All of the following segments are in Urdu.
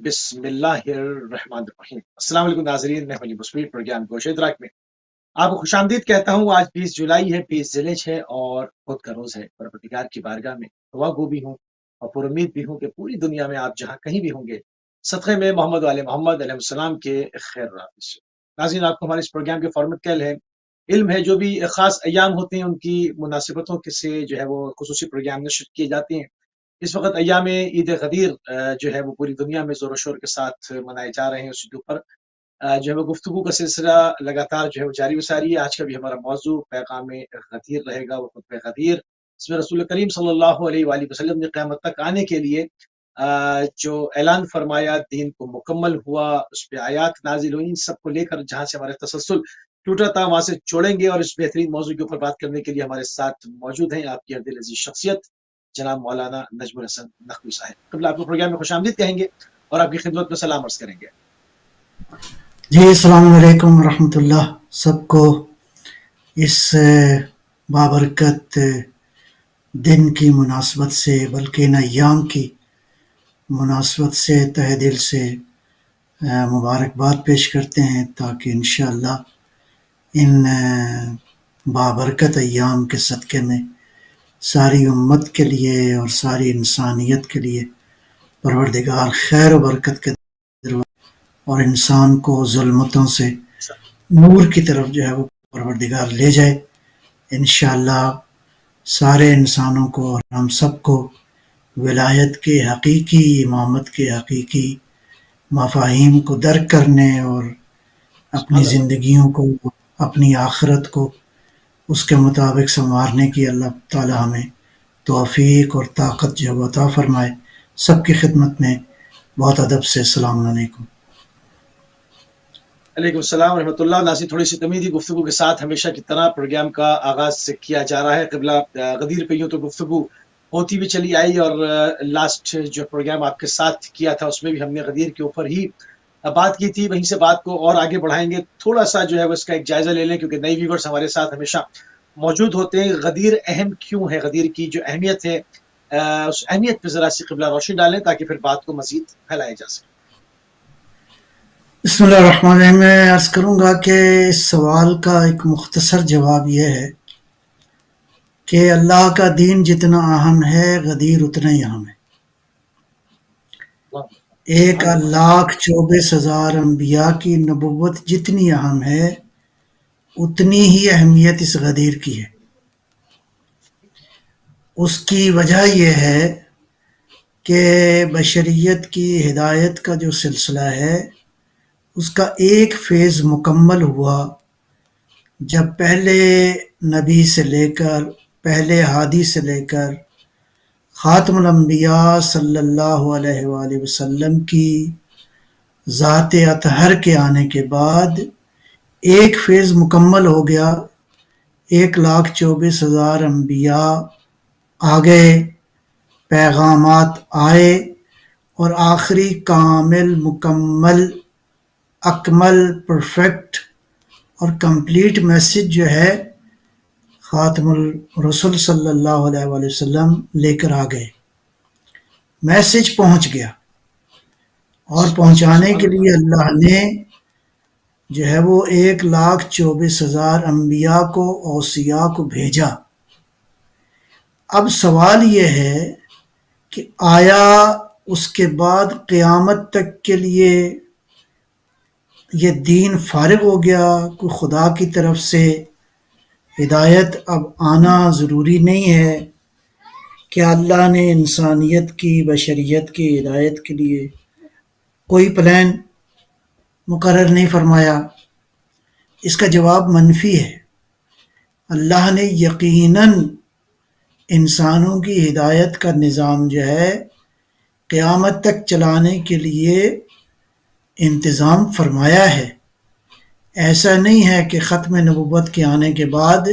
بسم اللہ الرحمن الرحیم۔ السلام علیکم ناظرین، میں ہوں مصبیح پروگرام گوشہ ادراک میں آپ کو خوش آمدید کہتا ہوں۔ آج 20 جولائی ہے، 20 ذی الحجہ ہے اور خود کا روز ہے۔ پروردگار کی بارگاہ میں دعا گو بھی ہوں اور پر امید بھی ہوں کہ پوری دنیا میں آپ جہاں کہیں بھی ہوں گے، صدقے میں محمد والے محمد علیہ السلام کے خیر رافظ۔ ناظرین، آپ کو ہمارے اس پروگرام کے فارمیٹ کیا ہے؟ علم ہے، جو بھی خاص ایام ہوتے ہیں ان کی مناسبتوں سے جو ہے وہ خصوصی پروگرام نشر کیے جاتے ہیں۔ اس وقت ایام عید غدیر جو ہے وہ پوری دنیا میں زور و شور کے ساتھ منائے جا رہے ہیں۔ اسی کے اوپر جو ہے وہ گفتگو کا سلسلہ لگاتار جو ہے وہ جاری و ساری ہے۔ آج کا بھی ہمارا موضوع پیغام غدیر رہے گا، وہ خطبہ غدیر، اس میں رسول کریم صلی اللہ علیہ وآلہ وسلم نے قیامت تک آنے کے لیے جو اعلان فرمایا، دین کو مکمل ہوا، اس پہ آیات نازل ہوئی، سب کو لے کر جہاں سے ہمارے تسلسل ٹوٹا تھا وہاں سے جوڑیں گے۔ اور اس بہترین موضوع کے اوپر بات کرنے کے لیے ہمارے ساتھ موجود ہیں آپ کی دل عزیز شخصیت جناب مولانا نجم الحسن نقوی صاحب۔ قبل آپ کو پروگرام میں خوش آمدید کہیں گے اور آپ کی خدمت میں سلام عرض کریں گے۔ جی السلام علیکم ورحمۃ اللہ، سب کو اس بابرکت دن کی مناسبت سے، بلکہ ان ایام کی مناسبت سے تہ دل سے مبارکباد پیش کرتے ہیں، تاکہ انشاءاللہ ان بابرکت ایام کے صدقے میں ساری امت کے لیے اور ساری انسانیت کے لیے پروردگار خیر و برکت کے اور انسان کو ظلمتوں سے نور کی طرف جو ہے وہ پروردگار لے جائے۔ انشاءاللہ سارے انسانوں کو اور ہم سب کو ولایت کے حقیقی، امامت کے حقیقی مفاہیم کو درک کرنے اور اپنی زندگیوں کو، اپنی آخرت کو اس کے مطابق سنوارنے کی اللہ تعالی ہمیں توفیق اور طاقت جو عطا فرمائے۔ سب کی خدمت میں بہت ادب سے السلام علیکم۔ علیکم السلام ورحمۃ اللہ۔ ناظرین، تھوڑی سی تمیزی گفتگو کے ساتھ ہمیشہ کی طرح پروگرام کا آغاز سے کیا جا رہا ہے۔ قبلہ غدیر پہ یوں تو گفتگو ہوتی بھی چلی آئی، اور لاسٹ جو پروگرام آپ کے ساتھ کیا تھا اس میں بھی ہم نے غدیر کے اوپر ہی بات کی تھی، وہیں سے بات کو اور آگے بڑھائیں گے۔ تھوڑا سا جو ہے وہ اس کا ایک جائزہ لے لیں، کیونکہ نئی ویورز ہمارے ساتھ ہمیشہ موجود ہوتے ہیں۔ غدیر اہم کیوں ہے؟ غدیر کی جو اہمیت ہے اس اہمیت پہ ذرا سی قبلہ روشنی ڈالیں تاکہ پھر بات کو مزید پھیلایا جا سکے۔ بسم اللہ الرحمن الرحیم۔ میں عرض کروں گا کہ اس سوال کا ایک مختصر جواب یہ ہے کہ اللہ کا دین جتنا اہم ہے، غدیر اتنا ہی اہم ہے۔ 1,24,000 انبیاء کی نبوت جتنی اہم ہے، اتنی ہی اہمیت اس غدیر کی ہے۔ اس کی وجہ یہ ہے کہ بشریت کی ہدایت کا جو سلسلہ ہے، اس کا ایک فیز مکمل ہوا جب پہلے نبی سے لے کر، پہلے ہادی سے لے کر خاتم الانبیاء صلی اللہ علیہ وآلہ وسلم کی ذات اطہر کے آنے کے بعد ایک فیز مکمل ہو گیا۔ 1,24,000 انبیاء آ گئے، پیغامات آئے، اور آخری کامل، مکمل، اکمل، پرفیکٹ اور کمپلیٹ میسج جو ہے خاتم الرسل صلی اللہ علیہ وآلہ وسلم لے کر آ گئے۔ میسج پہنچ گیا، اور پہنچانے کے لیے اللہ نے جو ہے وہ 1,24,000 انبیاء کو، اوصیاء کو بھیجا۔ اب سوال یہ ہے کہ آیا اس کے بعد قیامت تک کے لیے یہ دین فارغ ہو گیا؟ کوئی خدا کی طرف سے ہدایت اب آنا ضروری نہیں ہے؟ کہ اللہ نے انسانیت کی، بشریت کی ہدایت کے لیے کوئی پلان مقرر نہیں فرمایا؟ اس کا جواب منفی ہے۔ اللہ نے یقیناً انسانوں کی ہدایت کا نظام جو ہے قیامت تک چلانے کے لیے انتظام فرمایا ہے۔ ایسا نہیں ہے کہ ختم نبوت کے آنے کے بعد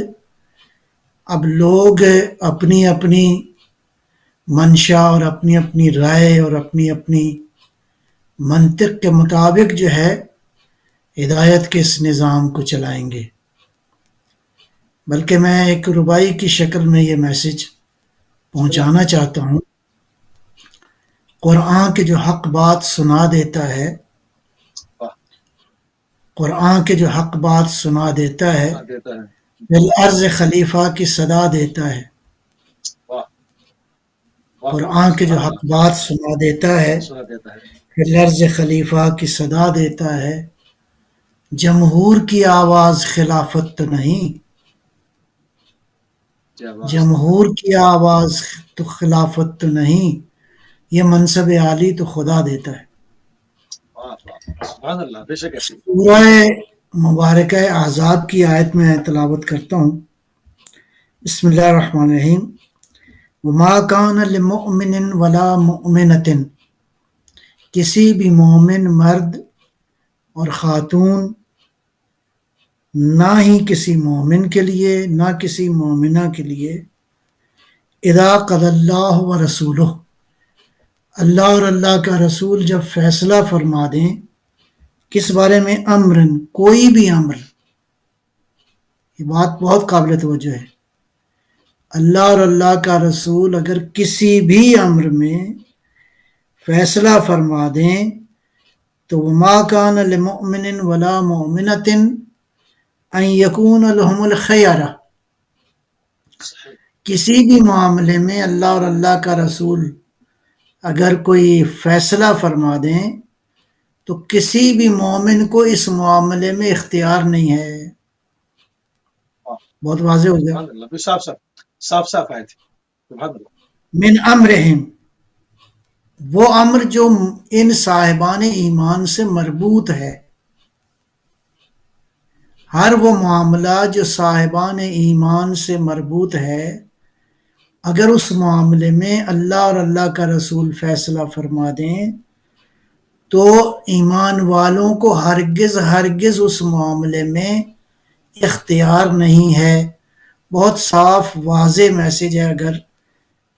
اب لوگ اپنی اپنی منشا اور اپنی اپنی رائے اور اپنی اپنی منطق کے مطابق جو ہے ہدایت کے اس نظام کو چلائیں گے، بلکہ میں ایک ربائی کی شکل میں یہ میسج پہنچانا چاہتا ہوں قرآن کے جو حق بات سنا دیتا ہے، واہ، قرآن کے جو حق بات سنا دیتا ہے، سنا دیتا ہے، بالعرض خلیفہ کی صدا دیتا ہے. واہ واہ، قرآن کے جو سبحان حق اللہ، بات سنا دیتا ہے، سنا دیتا ہے، بالعرض خلیفہ کی صدا دیتا ہے. جمہور کی آواز خلافت تو نہیں، کیا بات، جمہور کی آواز تو خلافت تو نہیں، یہ منصب عالی تو خدا دیتا ہے. واہ واہ، سبحان اللہ، بے شک ایسی سورہ مبارکہ احزاب کی آیت میں تلاوت کرتا ہوں. بسم اللہ الرحمن الرحیم. وما کان لمؤمن ولا مؤمنۃ، کسی بھی مومن مرد اور خاتون، نہ ہی کسی مومن کے لیے نہ کسی مومنہ کے لیے، اذا قضى اللہ و رسولہ، اللہ اور اللہ کا رسول جب فیصلہ فرما دیں، کس بارے میں؟ امرن، کوئی بھی امر. یہ بات بہت قابل توجہ ہے. اللہ اور اللہ کا رسول اگر کسی بھی امر میں فیصلہ فرما دیں تو وما کان لمؤمن ولا مؤمنۃ ان یکون لهم الخیرہ، صحیح، کسی بھی معاملے میں اللہ اور اللہ کا رسول اگر کوئی فیصلہ فرما دیں تو کسی بھی مومن کو اس معاملے میں اختیار نہیں ہے. واہ، بہت واضح ہو گیا. سبحان اللہ، بھی صاف صاف، صاف صاف آئے تھے، سبحان اللہ، من امرہم، وہ امر جو ان صاحبان ایمان سے مربوط ہے. ہر وہ معاملہ جو صاحبان ایمان سے مربوط ہے، اگر اس معاملے میں اللہ اور اللہ کا رسول فیصلہ فرما دیں تو ایمان والوں کو ہرگز اس معاملے میں اختیار نہیں ہے. بہت صاف واضح میسج ہے اگر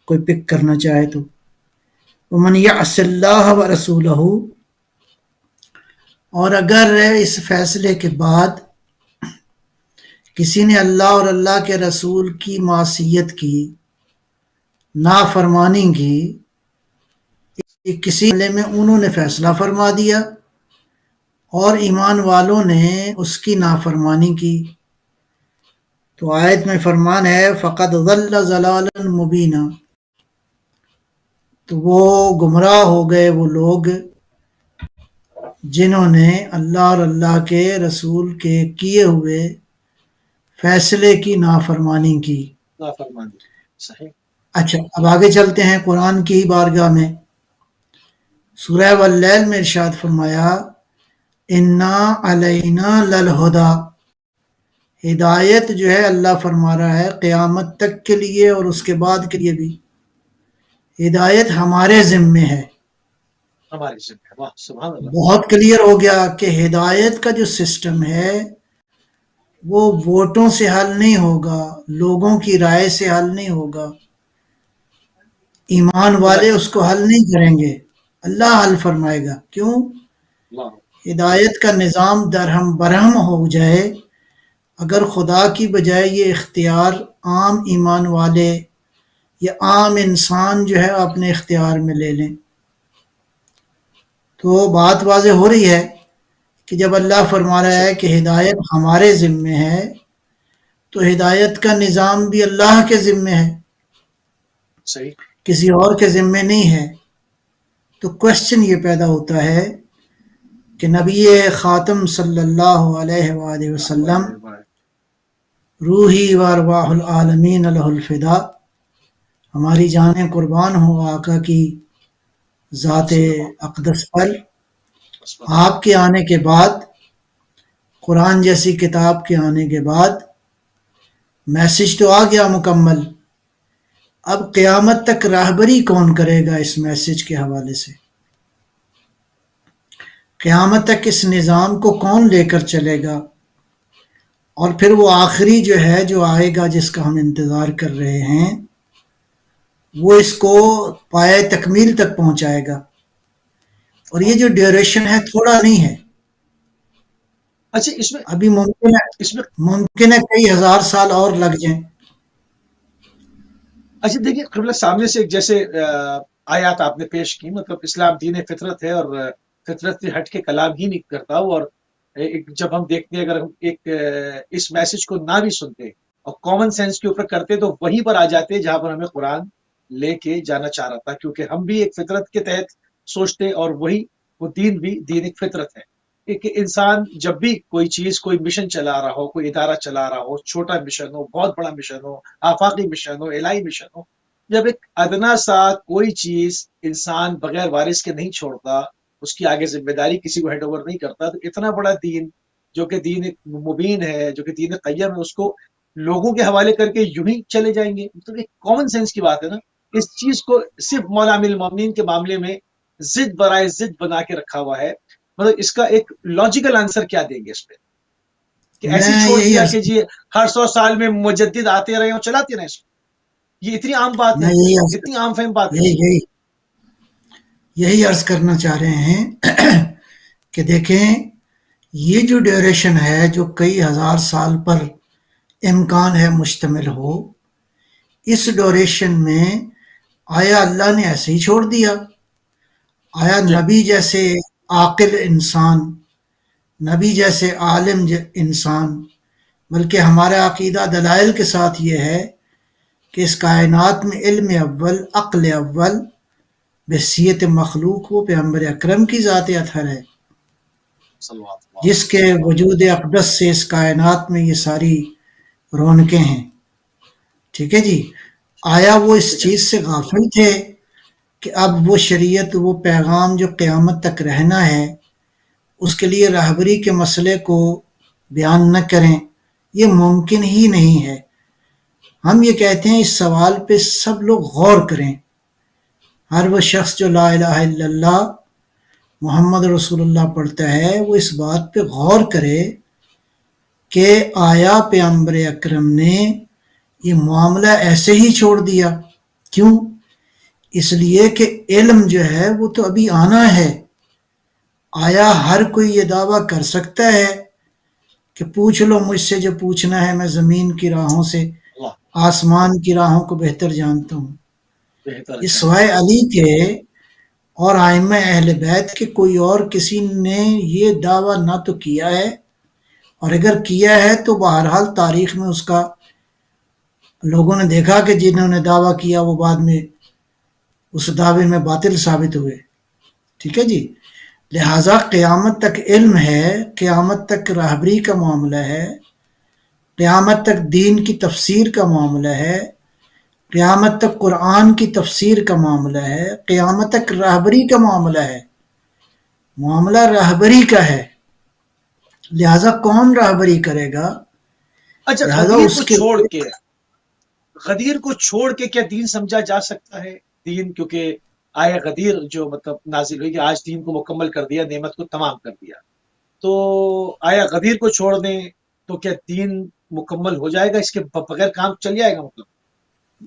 کوئی پک کرنا چاہے تو. ومن یعص اللہ ورسولہ، اور اگر اس فیصلے کے بعد کسی نے اللہ اور اللہ کے رسول کی معصیت کی، نافرمانی کی، کسی معاملے میں انہوں نے فیصلہ فرما دیا اور ایمان والوں نے اس کی نافرمانی کی، تو آیت میں فرمان ہے فقد ضل ضلالا مبینا، تو وہ گمراہ ہو گئے وہ لوگ جنہوں نے اللہ اور اللہ کے رسول کے کیے ہوئے فیصلے کی نافرمانی کی. نافرمانی، صحیح، اچھا، اب آگے چلتے ہیں قرآن کی بارگاہ میں. سورہ واللیل میں ارشاد فرمایا انا علینا للہدی، ہدایت جو ہے اللہ فرما رہا ہے قیامت تک کے لیے اور اس کے بعد کے لیے بھی ہدایت ہمارے ذمے ہے. ہماری ذمہ، واہ، سبحان اللہ، بہت کلیئر ہو گیا کہ ہدایت کا جو سسٹم ہے وہ ووٹوں سے حل نہیں ہوگا، لوگوں کی رائے سے حل نہیں ہوگا، ایمان والے اس کو حل نہیں کریں گے، اللہ حل فرمائے گا. کیوں؟ اللہ، ہدایت کا نظام درہم برہم ہو جائے اگر خدا کی بجائے یہ اختیار عام ایمان والے یا عام انسان جو ہے اپنے اختیار میں لے لیں. تو بات واضح ہو رہی ہے کہ جب اللہ فرما رہا ہے کہ ہدایت ہمارے ذمے ہے تو ہدایت کا نظام بھی اللہ کے ذمے ہے، صحیح، کسی اور کے ذمے نہیں ہے. تو کوشچن یہ پیدا ہوتا ہے کہ نبی خاتم صلی اللہ علیہ وآلہ وسلم، روحی و ارواح العالمین لہ الفدا، ہماری جانیں قربان ہو آقا کی ذات اقدس پر، آپ کے آنے کے بعد، قرآن جیسی کتاب کے آنے کے بعد میسج تو آ گیا مکمل. اب قیامت تک راہبری کون کرے گا اس میسج کے حوالے سے؟ قیامت تک اس نظام کو کون لے کر چلے گا؟ اور پھر وہ آخری جو ہے جو آئے گا جس کا ہم انتظار کر رہے ہیں وہ اس کو پائے تکمیل تک پہنچائے گا. اور یہ جو ڈیوریشن ہے تھوڑا نہیں ہے. اچھا، اس میں ابھی اس میں ممکن ہے کئی ہزار سال اور لگ جائیں. اچھا دیکھیے قبلہ، سامنے سے ایک جیسے آیات آپ نے پیش کی، مطلب اسلام دین فطرت ہے اور فطرت سے ہٹ کے کلام ہی نہیں کرتا وہ، اور جب ہم دیکھتے ہیں، اگر ہم ایک اس میسج کو نہ بھی سنتے اور کامن سینس کے اوپر کرتے تو وہیں پر آ جاتے جہاں پر ہمیں قرآن لے کے جانا چاہ رہا تھا، کیونکہ ہم بھی ایک فطرت کے تحت سوچتے، اور وہی وہ دین بھی دین ایک فطرت ہے۔ ایک انسان جب بھی کوئی چیز، کوئی مشن چلا رہا ہو، کوئی ادارہ چلا رہا ہو، چھوٹا مشن ہو، بہت بڑا مشن ہو، آفاقی مشن ہو، الہی مشن ہو، جب ایک ادنا سا کوئی چیز انسان بغیر وارث کے نہیں چھوڑتا، اس کی آگے ذمہ داری کسی کو ہینڈ اوور نہیں کرتا، تو اتنا بڑا دین جو کہ دین مبین ہے، جو کہ دین قیم ہے، اس کو لوگوں کے حوالے کر کے یوں ہی چلے جائیں گے؟ مطلب ایک کامن سینس کی بات ہے نا۔ اس چیز کو صرف مولا امیر المومنین کے معاملے میں ضد برائے ضد بنا کے رکھا ہوا ہے۔ مطلب اس کا ایک لاجیکل آنسر کیا دیں گے اس پہ، کہ ایسی میں چھوڑ یہی دیا عرض کہ جی ہر 100 سال میں مجدد آتے رہے اور چلاتے رہے اس کو؟ یہ اتنی عام بات میں ہے، یہی عرض اتنی عام فہم بات ہے۔ یہی یہی یہی عرض کرنا چاہ رہے ہیں کہ دیکھیں، یہ جو ڈیوریشن ہے جو کئی ہزار سال پر امکان ہے مشتمل ہو، اس ڈیوریشن میں آیا اللہ نے ایسے ہی چھوڑ دیا؟ آیا جی نبی جیسے عاقل انسان، نبی جیسے عالم انسان، بلکہ ہمارا عقیدہ دلائل کے ساتھ یہ ہے کہ اس کائنات میں علم اول، عقل اول، بحیثیت مخلوق وہ پیغمبر اکرم کی ذات اطہر ہے، صلوات اللہ جس علیہ کے وسلم۔ وجود اقدس سے اس کائنات میں یہ ساری رونقیں ہیں۔ ٹھیک ہے جی؟ آیا وہ اس ٹھیک ہے، چیز سے غافل تھے کہ اب وہ شریعت، وہ پیغام جو قیامت تک رہنا ہے، اس کے لیے رہبری کے مسئلے کو بیان نہ کریں؟ یہ ممکن ہی نہیں ہے۔ ہم یہ کہتے ہیں اس سوال پہ سب لوگ غور کریں، ہر وہ شخص جو لا الہ الا اللہ محمد رسول اللہ پڑھتا ہے وہ اس بات پہ غور کرے کہ آیا پیغمبر اکرم نے یہ معاملہ ایسے ہی چھوڑ دیا؟ کیوں؟ اس لیے کہ علم جو ہے وہ تو ابھی آنا ہے۔ آیا ہر کوئی یہ دعویٰ کر سکتا ہے کہ پوچھ لو مجھ سے جو پوچھنا ہے، میں زمین کی راہوں سے اللہ آسمان کی راہوں کو بہتر جانتا ہوں؟ بہتر یہ جانتا سوائے ہے۔ علی کے اور ائمہ اہل بیت کے کوئی اور کسی نے یہ دعویٰ نہ تو کیا ہے، اور اگر کیا ہے تو بہرحال تاریخ میں اس کا لوگوں نے دیکھا کہ جنہوں نے دعویٰ کیا وہ بعد میں اس دعوے میں باطل ثابت ہوئے۔ ٹھیک ہے جی؟ لہٰذا قیامت تک علم ہے، قیامت تک راہبری کا معاملہ ہے، قیامت تک دین کی تفسیر کا معاملہ ہے، قیامت تک قرآن کی تفسیر کا معاملہ ہے، قیامت تک راہبری کا معاملہ ہے۔ معاملہ راہبری کا ہے، لہٰذا کون راہبری کرے گا؟ اچھا، لہٰذا غدیر اس کو کے چھوڑ کے، غدیر کو چھوڑ کے کیا دین سمجھا جا سکتا ہے؟ دین، کیونکہ آیا غدیر جو مطلب نازل ہوئی کہ آج دین کو مکمل کر دیا، نعمت کو تمام کر دیا، تو آیا غدیر کو چھوڑ دیں تو کیا دین مکمل ہو جائے گا؟ اس کے بغیر کام چل جائے گا مطلب؟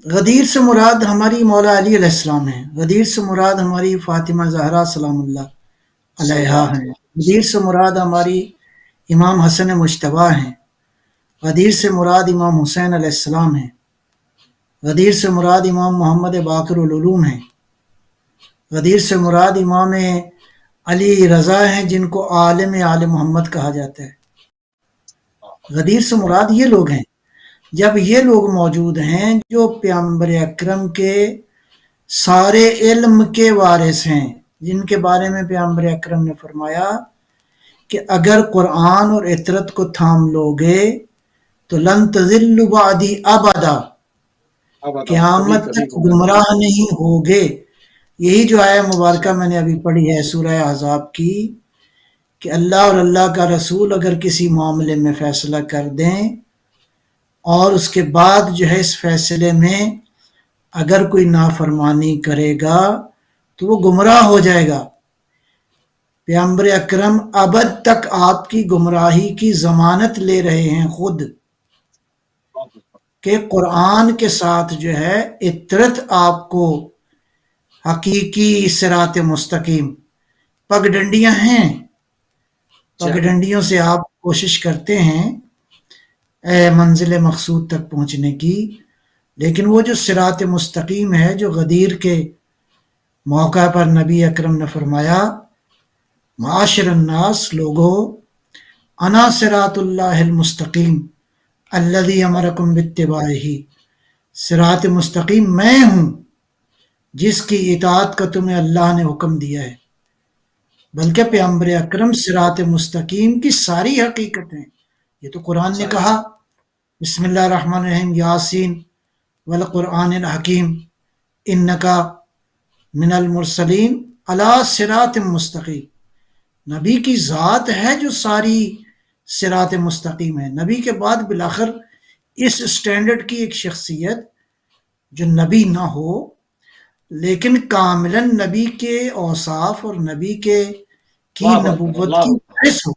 غدیر سے مراد ہماری مولا علی علیہ السلام ہیں، غدیر سے مراد ہماری فاطمہ زہرا سلام اللہ علیہا صلوات ہیں، اللہ علیہ غدیر وسلم۔ سے مراد ہماری امام حسن مجتبیٰ ہیں، غدیر سے مراد امام حسین علیہ السلام ہیں، غدیر سے مراد امام محمد باقر العلوم ہیں، غدیر سے مراد امام علی رضا ہیں جن کو عالم آل محمد کہا جاتا ہے۔ غدیر سے مراد یہ لوگ ہیں۔ جب یہ لوگ موجود ہیں جو پیغمبر اکرم کے سارے علم کے وارث ہیں، جن کے بارے میں پیغمبر اکرم نے فرمایا کہ اگر قرآن اور اطرت کو تھام لوگے تو لن تضلوا بعدی ابدا، ابدا، کبھی قیامت کبھی تک گمراہ نہیں گمراہ ہوگا۔ نہیں ہوگے۔ یہی جو آیہ مبارکہ صحیح۔ میں نے ابھی پڑھی ہے سورہ احزاب کی، کہ اللہ اور اللہ کا رسول اگر کسی معاملے میں فیصلہ کر دیں اور اس کے بعد جو ہے اس فیصلے میں اگر کوئی نافرمانی کرے گا تو وہ گمراہ ہو جائے گا۔ پیغمبر اکرم ابد تک آپ کی گمراہی کی ضمانت لے رہے ہیں خود، کہ قرآن کے ساتھ جو ہے اطرت آپ کو حقیقی صراط مستقیم، پگ ڈنڈیاں ہیں، جی پگ ہاں، ڈنڈیوں سے آپ کوشش کرتے ہیں منزل مقصود تک پہنچنے کی، لیکن وہ جو صراط مستقیم ہے جو غدیر کے موقع پر نبی اکرم نے فرمایا معاشر الناس لوگو انا صراط اللہ المستقیم الذی امرکم باتباعہ، صراط مستقیم میں ہوں جس کی اطاعت کا تمہیں اللہ نے حکم دیا ہے۔ بلکہ پیغمبر اکرم صراط مستقیم کی ساری حقیقتیں، یہ تو قرآن نے صحیح کہا بسم اللہ الرحمن الرحیم یاسین والقرآن الحکیم انکا من المرسلین علی صراط مستقیم، نبی کی ذات ہے جو ساری صراط مستقیم ہے۔ نبی کے بعد بالآخر اس اسٹینڈرڈ کی ایک شخصیت جو نبی نہ ہو لیکن کاملاً نبی کے اوصاف اور نبی کی واہ واہ نبوت اللہ کی اکبر، باعث ہو،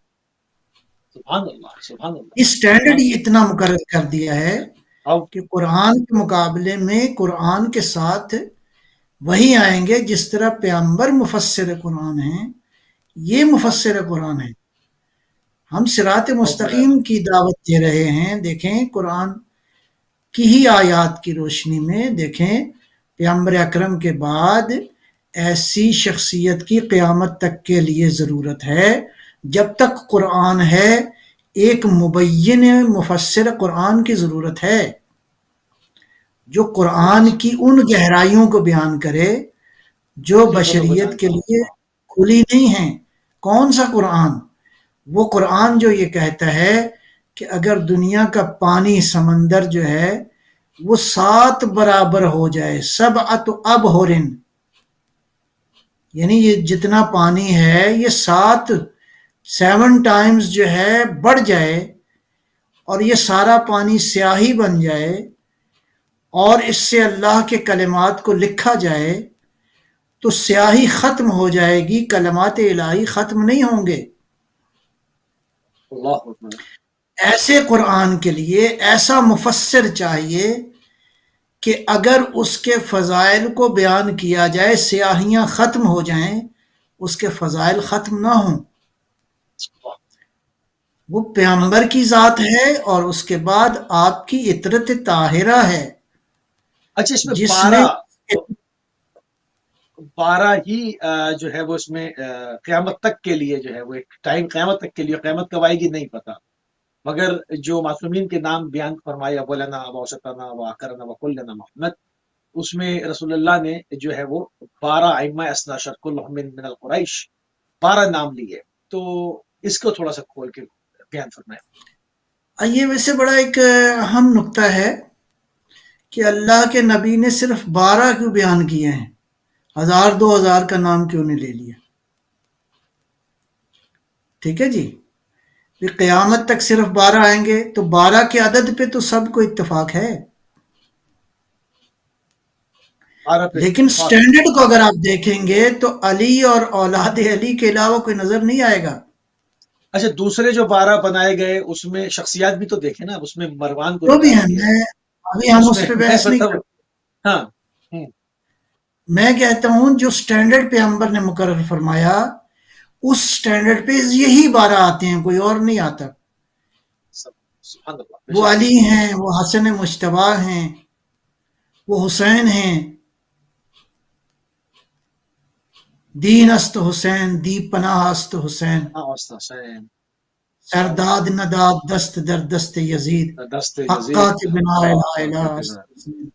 سبحان اللہ سبحان اللہ۔ اس اسٹینڈرڈ ہی اتنا مقرر کر دیا ہے اب کہ قرآن کے مقابلے میں قرآن کے ساتھ وہی آئیں گے جس طرح پیغمبر مفسر قرآن ہیں، یہ مفسر قرآن ہیں۔ ہم صراط بہت بڑا مستقیم کی دعوت دے رہے ہیں۔ دیکھیں قرآن کی ہی آیات کی روشنی میں دیکھیں پیغمبر اکرم کے بعد ایسی شخصیت کی قیامت تک کے لیے ضرورت ہے، جب تک قرآن ہے ایک مبین مفسر قرآن کی ضرورت ہے جو قرآن کی ان گہرائیوں کو بیان کرے جو حقیقتوں کو بشریت کے جانتا ہوں۔ لیے کھلی نہیں ہیں۔ کون سا قرآن؟ وہ قرآن جو یہ کہتا ہے کہ اگر دنیا کا پانی سمندر جو ہے وہ 7 برابر ہو جائے، 7 ابحرن، یعنی یہ جتنا پانی ہے یہ 7 ٹائمز جو ہے بڑھ جائے اور یہ سارا پانی سیاہی بن جائے اور اس سے اللہ کے کلمات کو لکھا جائے تو سیاہی ختم ہو جائے گی، کلمات الہی ختم نہیں ہوں گے۔ اللہ اکبر، ایسے قرآن کے لیے ایسا مفسر چاہیے کہ اگر اس کے فضائل کو بیان کیا جائے سیاہیاں ختم ہو جائیں، اس کے فضائل ختم نہ ہوں۔ وہ پیغمبر کی ذات ہے اور اس کے بعد آپ کی عطرت طاہرہ ہے اچھا اس میں جس 12 نے 12 ہی جو ہے وہ اس میں قیامت تک کے لیے جو ہے وہ ایک ٹائم قیامت تک کے لیے، قیامت کب آئے گی نہیں پتا، مگر جو معصومین کے نام بیان فرمائے ابولنا ووسطنا واخرنا وکلنا محمد، اس میں رسول اللہ نے جو ہے وہ 12 ائمہ اثنا عشر کلہم من القریش 12 نام لیے، تو اس کو تھوڑا سا کھول کے بیان فرمائے۔ یہ ویسے بڑا ایک اہم نقطہ ہے کہ اللہ کے نبی نے صرف 12 کیوں بیان کیے ہیں، 1000 2000 کا نام کیوں نہیں لے لیا؟ ٹھیک ہے جی، پھر قیامت تک صرف 12 آئیں گے تو 12 کے عدد پہ تو سب کو اتفاق ہے، 12 پہ لیکن سٹینڈرڈ کو اگر آپ دیکھیں گے تو علی اور اولاد علی کے علاوہ کوئی نظر نہیں آئے گا۔ اچھا دوسرے جو 12 بنائے گئے اس میں شخصیات بھی تو دیکھیں نا، اس میں مروان کو جو بھی دکھایا ہیں، گیا، ابھی ہم اس میں پہ بحث نہیں مطلب کرتے۔ ہاں میں کہتا ہوں جو سٹینڈرڈ پیغمبر نے مقرر فرمایا اس سٹینڈرڈ پہ یہی 12 آتے ہیں، کوئی اور نہیں آتا۔ سبحان اللہ، بے وہ شک علی ہیں، وہ حسن مجتبیٰ ہیں، وہ حسین ہیں، دین است حسین، دی پناہ است حسین، ہاں واسطہ حسین سرداد نداد دست در دست یزید، دست حقا یزید کے بنا حقا الہ کے الہ است بنا۔ حسین۔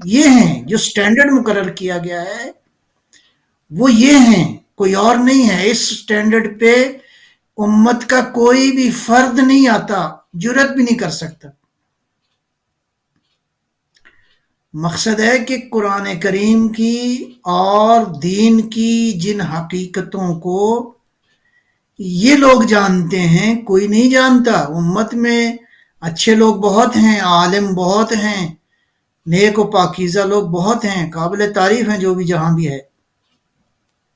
یہ ہیں جو سٹینڈرڈ مقرر کیا گیا ہے، وہ یہ ہیں، کوئی اور نہیں ہے۔ اس سٹینڈرڈ پہ امت کا کوئی بھی فرد نہیں آتا، جرت بھی نہیں کر سکتا۔ مقصد ہے کہ قرآن کریم کی اور دین کی جن حقیقتوں کو یہ لوگ جانتے ہیں کوئی نہیں جانتا۔ امت میں اچھے لوگ بہت ہیں، عالم بہت ہیں، نیک و پاکیزہ لوگ بہت ہیں، قابل تعریف ہیں جو بھی جہاں بھی ہے،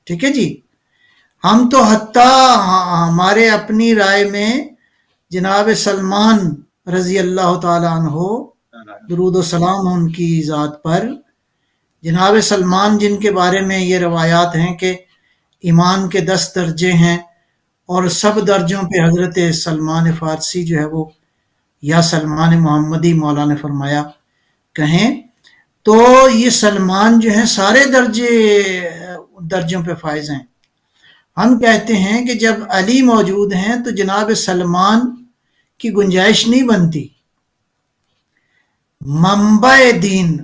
ٹھیک ہے جی۔ ہم تو حتیٰ ہمارے اپنی رائے میں جناب سلمان رضی اللہ تعالیٰ عنہ، درود و سلام ان کی ذات پر، جناب سلمان جن کے بارے میں یہ روایات ہیں کہ ایمان کے 10 درجے ہیں اور سب درجوں پہ حضرت سلمان فارسی جو ہے وہ یا سلمان محمدی مولا نے فرمایا کہیں تو یہ سلمان جو ہیں سارے درجوں پہ فائز ہیں. ہم کہتے ہیں کہ جب علی موجود ہیں تو جناب سلمان کی گنجائش نہیں بنتی. منبع دین،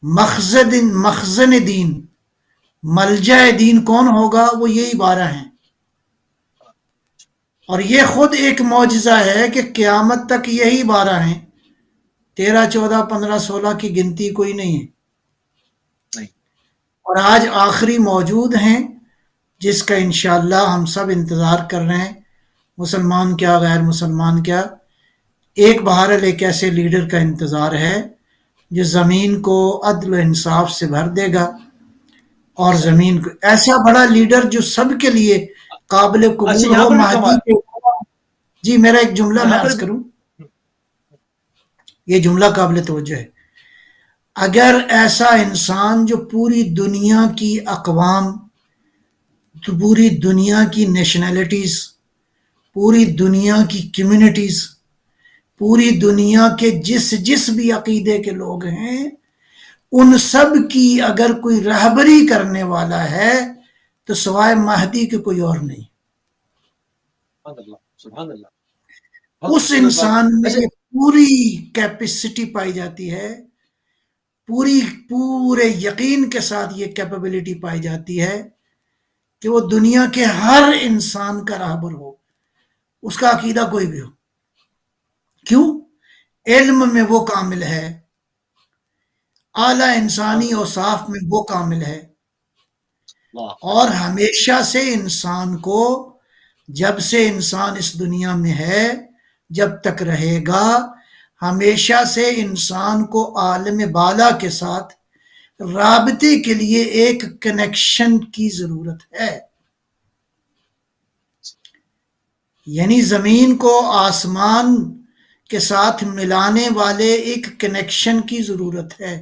مخزن دین، ملجا دین کون ہوگا؟ وہ یہی 12 ہیں. اور یہ خود ایک معجزہ ہے کہ قیامت تک یہی 12 ہیں. 13 14 15 16 کی گنتی کوئی نہیں ہے. نہیں. اور آج آخری موجود ہیں جس کا انشاءاللہ ہم سب انتظار کر رہے ہیں، مسلمان کیا غیر مسلمان کیا. ایک بہرحال ایک ایسے لیڈر کا انتظار ہے جو زمین کو عدل و انصاف سے بھر دے گا، اور صحیح. زمین کو ایسا بڑا لیڈر جو سب کے لیے قابل اچھا قبول یہاں ہو. پر بھی مہدی کمال. کے جی میرا ایک جملہ میں یہاں پر عرض بھی. کروں، یہ جملہ قابل توجہ ہے. اگر ایسا انسان جو پوری دنیا کی اقوام، پوری دنیا کی نیشنلٹیز، پوری دنیا کی کمیونٹیز، پوری دنیا کے جس بھی عقیدے کے لوگ ہیں، ان سب کی اگر کوئی رہبری کرنے والا ہے تو سوائے مہدی کے کوئی اور نہیں. سبحان اللہ سبحان اللہ. بہت اس خوبصورت بات. انسان میں اچھا یہ پوری کیپیسٹی پائی جاتی ہے، پورے یقین کے ساتھ یہ کیپیبلٹی پائی جاتی ہے کہ وہ دنیا کے ہر انسان کا راہبر ہو، اس کا عقیدہ کوئی بھی ہو. کیوں؟ علم میں وہ کامل ہے، اعلی سبحان انسانی اوصاف میں وہ کامل ہے، اللہ. اور ہمیشہ سے انسان کو، جب سے انسان اس دنیا میں ہے جب تک رہے گا، ہمیشہ سے انسان کو عالم بالا کے ساتھ رابطے کے لیے ایک کنیکشن کی ضرورت ہے. یعنی زمین کو آسمان کے ساتھ ملانے والے ایک کنیکشن کی ضرورت ہے.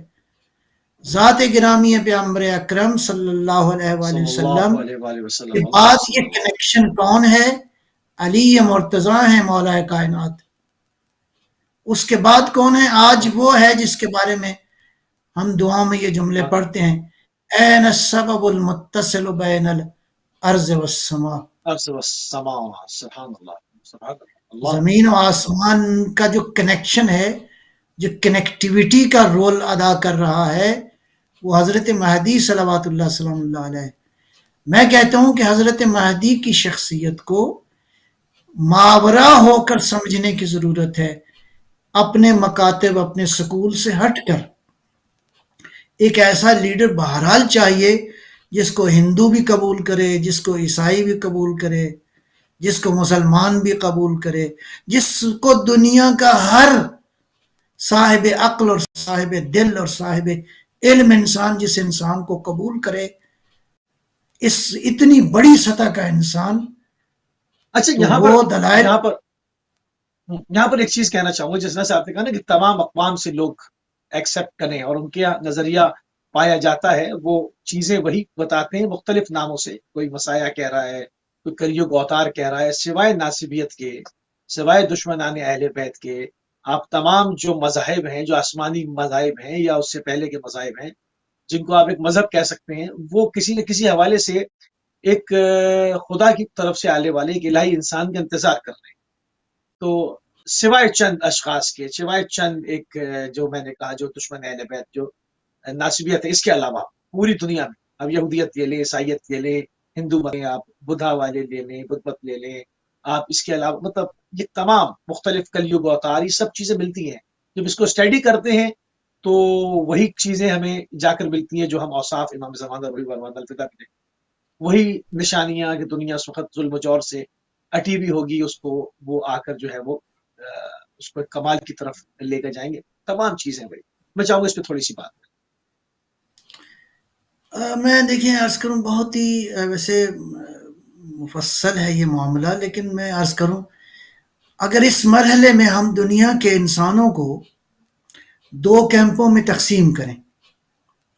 ذات گرامی پیغمبر اکرم صلی اللہ علیہ وآلہ صلی وسلم اللہ علیہ وآلہ کے وسلم. اللہ بعد صلی یہ اللہ. کنیکشن کون ہے؟ علی مرتضیٰ ہیں مولا کائنات. اس کے بعد کون ہے؟ آج وہ ہے جس کے بارے میں ہم دعا میں یہ جملے پڑھتے ہیں: این السبب المتصل بین الارض والسماء. عرض والسماء. سبحان اللہ سبحان اللہ. اللہ. زمین و آسمان کا جو کنیکشن ہے، جو کنیکٹیویٹی کا رول ادا کر رہا ہے، وہ حضرت مہدی صلوات اللہ سلام اللہ علیہ. میں کہتا ہوں کہ حضرت مہدی کی شخصیت کو ماورا ہو کر سمجھنے کی ضرورت ہے، اپنے مکاتب، اپنے سکول سے ہٹ کر. ایک ایسا لیڈر بہرحال چاہیے جس کو ہندو بھی قبول کرے، جس کو عیسائی بھی قبول کرے، جس کو مسلمان بھی قبول کرے، جس کو دنیا کا ہر صاحب عقل اور صاحب دل اور صاحب علم انسان، جس انسان کو قبول کرے، اس اتنی بڑی سطح کا انسان. اچھا تو وہ دلائل. یہاں پر ایک چیز کہنا چاہوں گا، جس طرح سے آپ نے کہا نا کہ تمام اقوام سے لوگ ایکسیپٹ کریں اور ان کے نظریہ پایا جاتا ہے، وہ چیزیں وہی بتاتے ہیں مختلف ناموں سے. کوئی مسایہ کہہ رہا ہے، کوئی کلیوگ اوتار کہہ رہا ہے. سوائے ناسبیت کے، سوائے دشمنان اہل بیت کے، آپ تمام جو مذاہب ہیں، جو آسمانی مذاہب ہیں یا اس سے پہلے کے مذاہب ہیں، جن کو آپ ایک مذہب کہہ سکتے ہیں، وہ کسی نہ کسی حوالے سے ایک خدا کی طرف سے آنے والے ایک الہی انسان کا انتظار کر رہے ہیں. تو سوائے چند اشخاص کے، سوائے چند ایک جو میں نے کہا جو دشمن اہل بیت، جو ناسبیت ہے، اس کے علاوہ پوری دنیا میں اب یہودیت لے لیں، عیسائیت لے لیں، ہندو مت، آپ بدھا والے لے لیں، بدھ مت لے لیں، آپ اس کے علاوہ مطلب یہ تمام مختلف کلیوگ اوتار، یہ سب چیزیں ملتی ہیں. جب اس کو اسٹڈی کرتے ہیں تو وہی چیزیں ہمیں جا کر ملتی ہیں جو ہم اوصاف امام زمان اور ورمان الفدا میں دیکھتے ہیں. وہی نشانیاں کہ دنیا اس وقت ظلم و جور سے اٹی بھی ہوگی، اس کو وہ آ کر جو ہے وہ اس کو کمال کی طرف لے کر جائیں گے. تمام چیزیں بھائی میں چاہوں گا اس پہ تھوڑی سی بات. میں دیکھیں عرض کروں، بہت ہی ویسے مفصل ہے یہ معاملہ، لیکن میں عرض کروں اگر اس مرحلے میں ہم دنیا کے انسانوں کو 2 کیمپوں میں تقسیم کریں.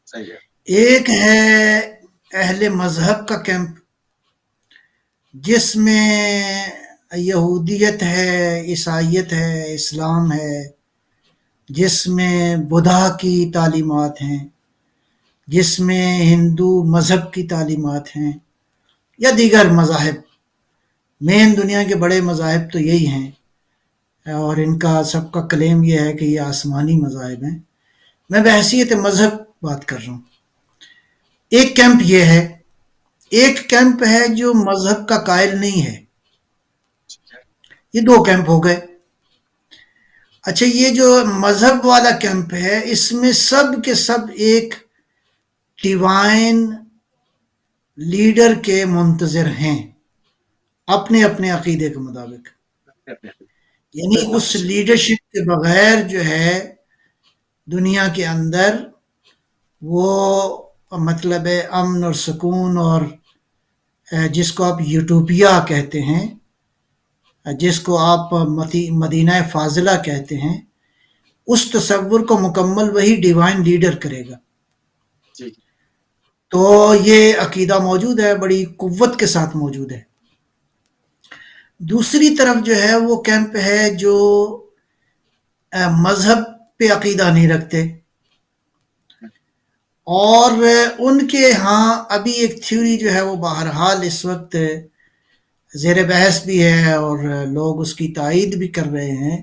صحیح ہے. ایک ہے اہل مذہب کا کیمپ، جس میں یہودیت ہے، عیسائیت ہے، اسلام ہے، جس میں بدھا کی تعلیمات ہیں، جس میں ہندو مذہب کی تعلیمات ہیں یا دیگر مذاہب. مین دنیا کے بڑے مذاہب تو یہی ہیں، اور ان کا سب کا کلیم یہ ہے کہ یہ آسمانی مذاہب ہیں. میں بحیثیت مذہب بات کر رہا ہوں. ایک کیمپ یہ ہے، ایک کیمپ ہے جو مذہب کا قائل نہیں ہے. یہ دو کیمپ ہو گئے. اچھا، یہ جو مذہب والا کیمپ ہے اس میں سب کے سب ایک ڈیوائن لیڈر کے منتظر ہیں اپنے اپنے عقیدے کے مطابق. یعنی اس لیڈرشپ کے بغیر جو ہے دنیا کے اندر وہ مطلب ہے امن اور سکون، اور جس کو آپ یوٹوپیا کہتے ہیں، جس کو آپ مدینہ فاضلہ کہتے ہیں، اس تصور کو مکمل وہی ڈیوائن لیڈر کرے گا. تو یہ عقیدہ موجود ہے، بڑی قوت کے ساتھ موجود ہے. دوسری طرف جو ہے وہ کیمپ ہے جو مذہب پہ عقیدہ نہیں رکھتے، اور ان کے ہاں ابھی ایک تھیوری جو ہے وہ بہرحال اس وقت زیر بحث بھی ہے اور لوگ اس کی تائید بھی کر رہے ہیں.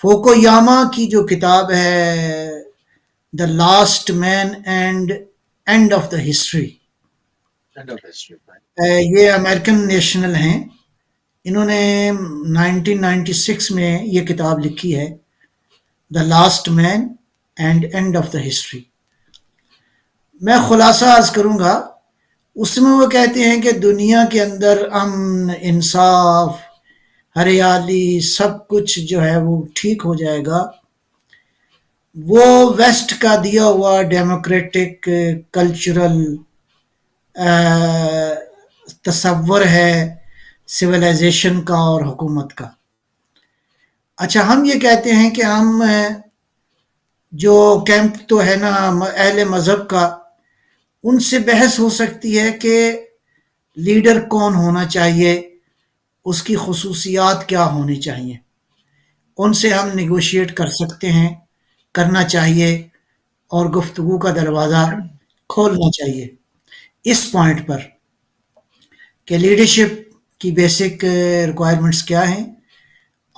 فوکویاما کی جو کتاب ہے the last man and end of the history, یہ امریکن نیشنل ہیں. انہوں نے 1996 میں یہ کتاب لکھی ہے، the last man and end of the history. میں خلاصہ عرض کروں گا. اس میں وہ کہتے ہیں کہ دنیا کے اندر امن، انصاف، ہریالی، سب کچھ جو ہے وہ ٹھیک ہو جائے گا. وہ ویسٹ کا دیا ہوا ڈیموکریٹک کلچرل تصور ہے سویلائزیشن کا اور حکومت کا. اچھا، ہم یہ کہتے ہیں کہ ہم جو کیمپ تو ہے نا اہل مذہب کا، ان سے بحث ہو سکتی ہے کہ لیڈر کون ہونا چاہیے، اس کی خصوصیات کیا ہونی چاہیے. ان سے ہم نیگوشیٹ کر سکتے ہیں، کرنا چاہیے، اور گفتگو کا دروازہ کھولنا چاہیے اس پوائنٹ پر کہ لیڈرشپ کی بیسک ریکوائرمنٹس کیا ہیں،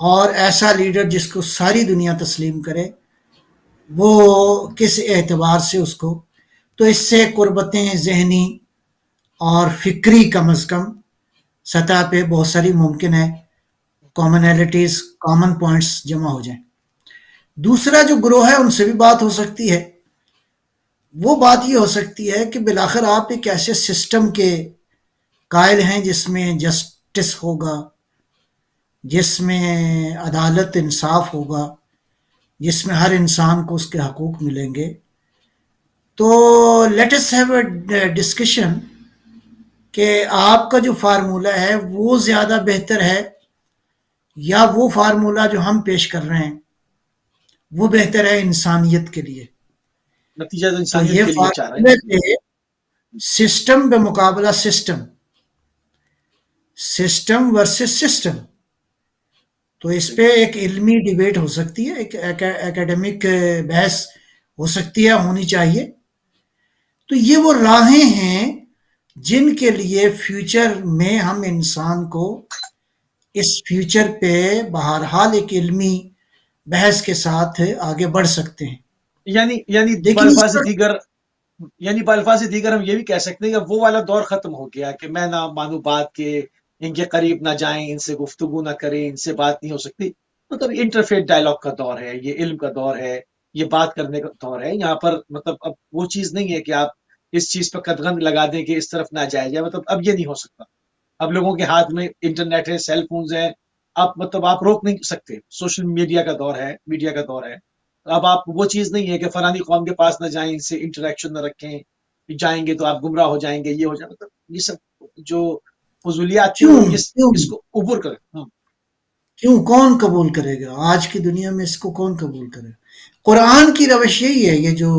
اور ایسا لیڈر جس کو ساری دنیا تسلیم کرے وہ کس اعتبار سے اس کو. تو اس سے قربتیں ذہنی اور فکری کم از کم سطح پہ بہت ساری ممکن ہے، کامنالٹیز، کامن پوائنٹس جمع ہو جائیں. دوسرا جو گروہ ہے ان سے بھی بات ہو سکتی ہے. وہ بات یہ ہو سکتی ہے کہ بالآخر آپ ایک ایسے سسٹم کے قائل ہیں جس میں جسٹس ہوگا، جس میں عدالت انصاف ہوگا، جس میں ہر انسان کو اس کے حقوق ملیں گے. تو let us have a discussion کہ آپ کا جو فارمولہ ہے وہ زیادہ بہتر ہے یا وہ فارمولہ جو ہم پیش کر رہے ہیں وہ بہتر ہے انسانیت کے لیے. نتیجہ تو تو انسانیت یہ کے لیے چاہ رہے فارمولے ہیں. پہ سسٹم بمقابلہ سسٹم، سسٹم ورسز سسٹم، تو اس پہ ایک علمی ڈیبیٹ ہو سکتی ہے، ایک اکیڈمک بحث ہو سکتی ہے، ہونی چاہیے. تو یہ وہ راہیں ہیں جن کے لیے فیوچر میں ہم انسان کو اس فیوچر پہ بہرحال ایک علمی بحث کے ساتھ آگے بڑھ سکتے ہیں. یعنی لیکن اس پر بالفاظ دیگر ہم یہ بھی کہہ سکتے ہیں کہ وہ والا دور ختم ہو گیا کہ میں نہ مانوں بات کے، ان کے قریب نہ جائیں، ان سے گفتگو نہ کریں، ان سے بات نہیں ہو سکتی. مطلب انٹرفیت ڈائلاگ کا دور ہے، یہ علم کا دور ہے، یہ بات کرنے کا دور ہے. یہاں پر مطلب اب وہ چیز نہیں ہے کہ آپ اس چیز پہ قدغن لگا دیں کہ اس طرف نہ جائے جائے. مطلب اب یہ نہیں ہو سکتا. اب لوگوں کے ہاتھ میں انٹرنیٹ ہے، سیل فونز ہیں، آپ روک نہیں سکتے. سوشل میڈیا کا دور ہے، میڈیا کا دور ہے. اب آپ وہ چیز نہیں ہے کہ فلانی قوم کے پاس نہ جائیں، ان سے انٹریکشن نہ رکھیں، جائیں گے تو آپ گمراہ ہو جائیں گے، یہ ہو جائے. مطلب یہ سب جو فضولیات تھی کیوں وہ کیوں اس کو عبور کریں. کیوں کون قبول کرے گا آج کی دنیا میں؟ اس کو کون قبول کرے گا؟ قرآن کی روش یہی ہے، یہ جو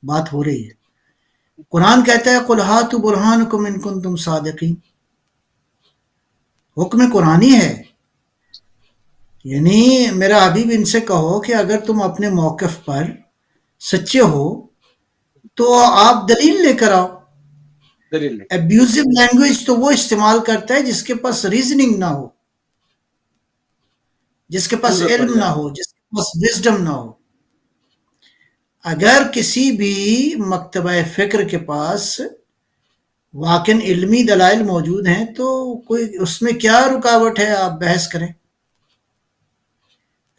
بات ہو رہی ہے. قرآن کہتا ہے قُلْ هَاتُوا بُرْهَانَكُمْ إِن كُنتُمْ صَادِقِينَ. حکم قرآنی ہے، یعنی میرا حبیب ان سے کہو کہ اگر تم اپنے موقف پر سچے ہو تو آپ دلیل لے کر آؤ. دلیل لے. ابیوزو لینگویج تو وہ استعمال کرتا ہے جس کے پاس ریزننگ نہ ہو، جس کے پاس ضرورت پڑ علم نہ جائے. ہو، جس کے پاس وزڈم نہ ہو. اگر کسی بھی مکتبہ فکر کے پاس واقعاً علمی دلائل موجود ہیں تو کوئی اس میں کیا رکاوٹ ہے آپ بحث کریں.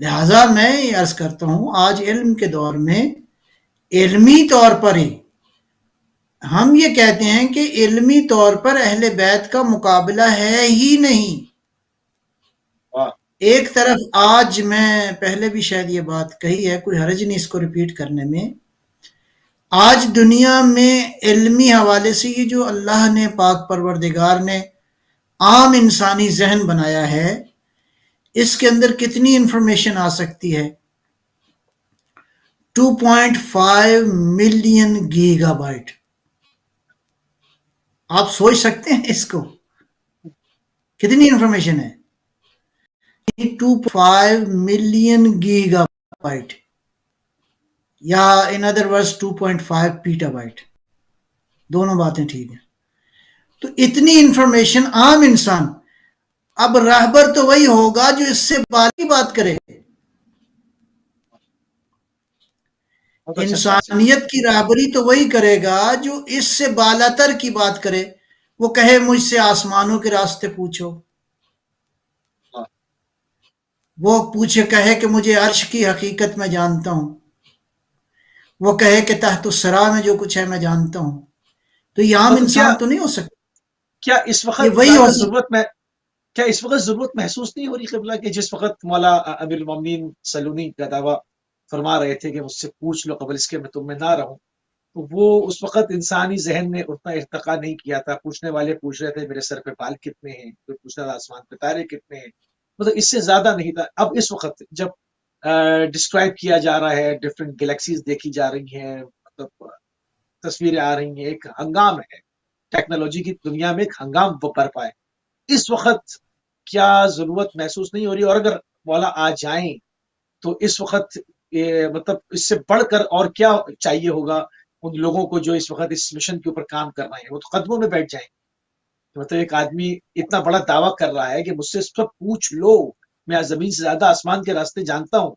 لہٰذا میں یہ عرض کرتا ہوں آج علم کے دور میں علمی طور پر ہی ہم یہ کہتے ہیں کہ علمی طور پر اہل بیت کا مقابلہ ہے ہی نہیں. واہ. ایک طرف آج میں پہلے بھی شاید یہ بات کہی ہے، کوئی حرج نہیں اس کو ریپیٹ کرنے میں، آج دنیا میں علمی حوالے سے یہ جو اللہ نے پاک پروردگار نے عام انسانی ذہن بنایا ہے اس کے اندر کتنی انفارمیشن آ سکتی ہے. 2.5 ملین گیگا بائٹ. آپ سوچ سکتے ہیں اس کو کتنی انفارمیشن ہے. 2.5 ملین گیگا بائٹ یا in other words 2.5 petha byte, دونوں باتیں ٹھیک ہیں. تو اتنی انفارمیشن عام انسان، اب راہبر تو وہی ہوگا جو اس سے بالی بات کرے. بہت اچھا سوال سے. انسانیت کی راہبری تو وہی کرے گا جو اس سے بالاتر کی بات کرے. وہ کہے مجھ سے آسمانوں کے راستے پوچھو، واہ. وہ پوچھے کہے کہ مجھے عرش کی حقیقت میں جانتا ہوں، وہ کہے کہ تحت الثری میں جو کچھ ہے میں جانتا ہوں. تو یہ عام مطلب انسان تو نہیں ہو سکتا. کیا اس یہ وقت وہی ہو زیادہ سکتا. ضرورت میں کیا اس وقت ضرورت محسوس نہیں ہو رہی قبلہ کہ جس وقت مولا امیر المومنین سلونی کا دعویٰ فرما رہے تھے کہ مجھ سے پوچھ لو قبل اس کے میں تم میں نہ رہوں، تو وہ اس وقت انسانی ذہن نے اتنا ارتقا نہیں کیا تھا. پوچھنے والے پوچھ رہے تھے میرے سر پہ بال کتنے ہیں، کوئی پوچھ رہا تھا آسمان پہ تارے کتنے ہیں. مطلب اس سے زیادہ نہیں تھا. اب اس وقت جب ڈسکرائب کیا جا رہا ہے، ڈفرینٹ گلیکسیز دیکھی جا رہی ہیں، مطلب تصویریں آ رہی ہیں، ایک ہنگام ہے ٹیکنالوجی کی دنیا میں، ایک ہنگام وہ برپا ہے. اس وقت کیا ضرورت محسوس نہیں ہو رہی؟ اور اگر مولا آ جائیں تو اس وقت مطلب اس سے بڑھ کر اور کیا چاہیے ہوگا ان لوگوں کو جو اس وقت اس مشن کے اوپر کام کر رہے ہیں؟ وہ تو قدموں میں بیٹھ جائیں. مطلب ایک آدمی اتنا بڑا دعویٰ کر رہا ہے کہ مجھ سے سب پوچھ لو، میں زمین سے زیادہ آسمان کے راستے جانتا ہوں،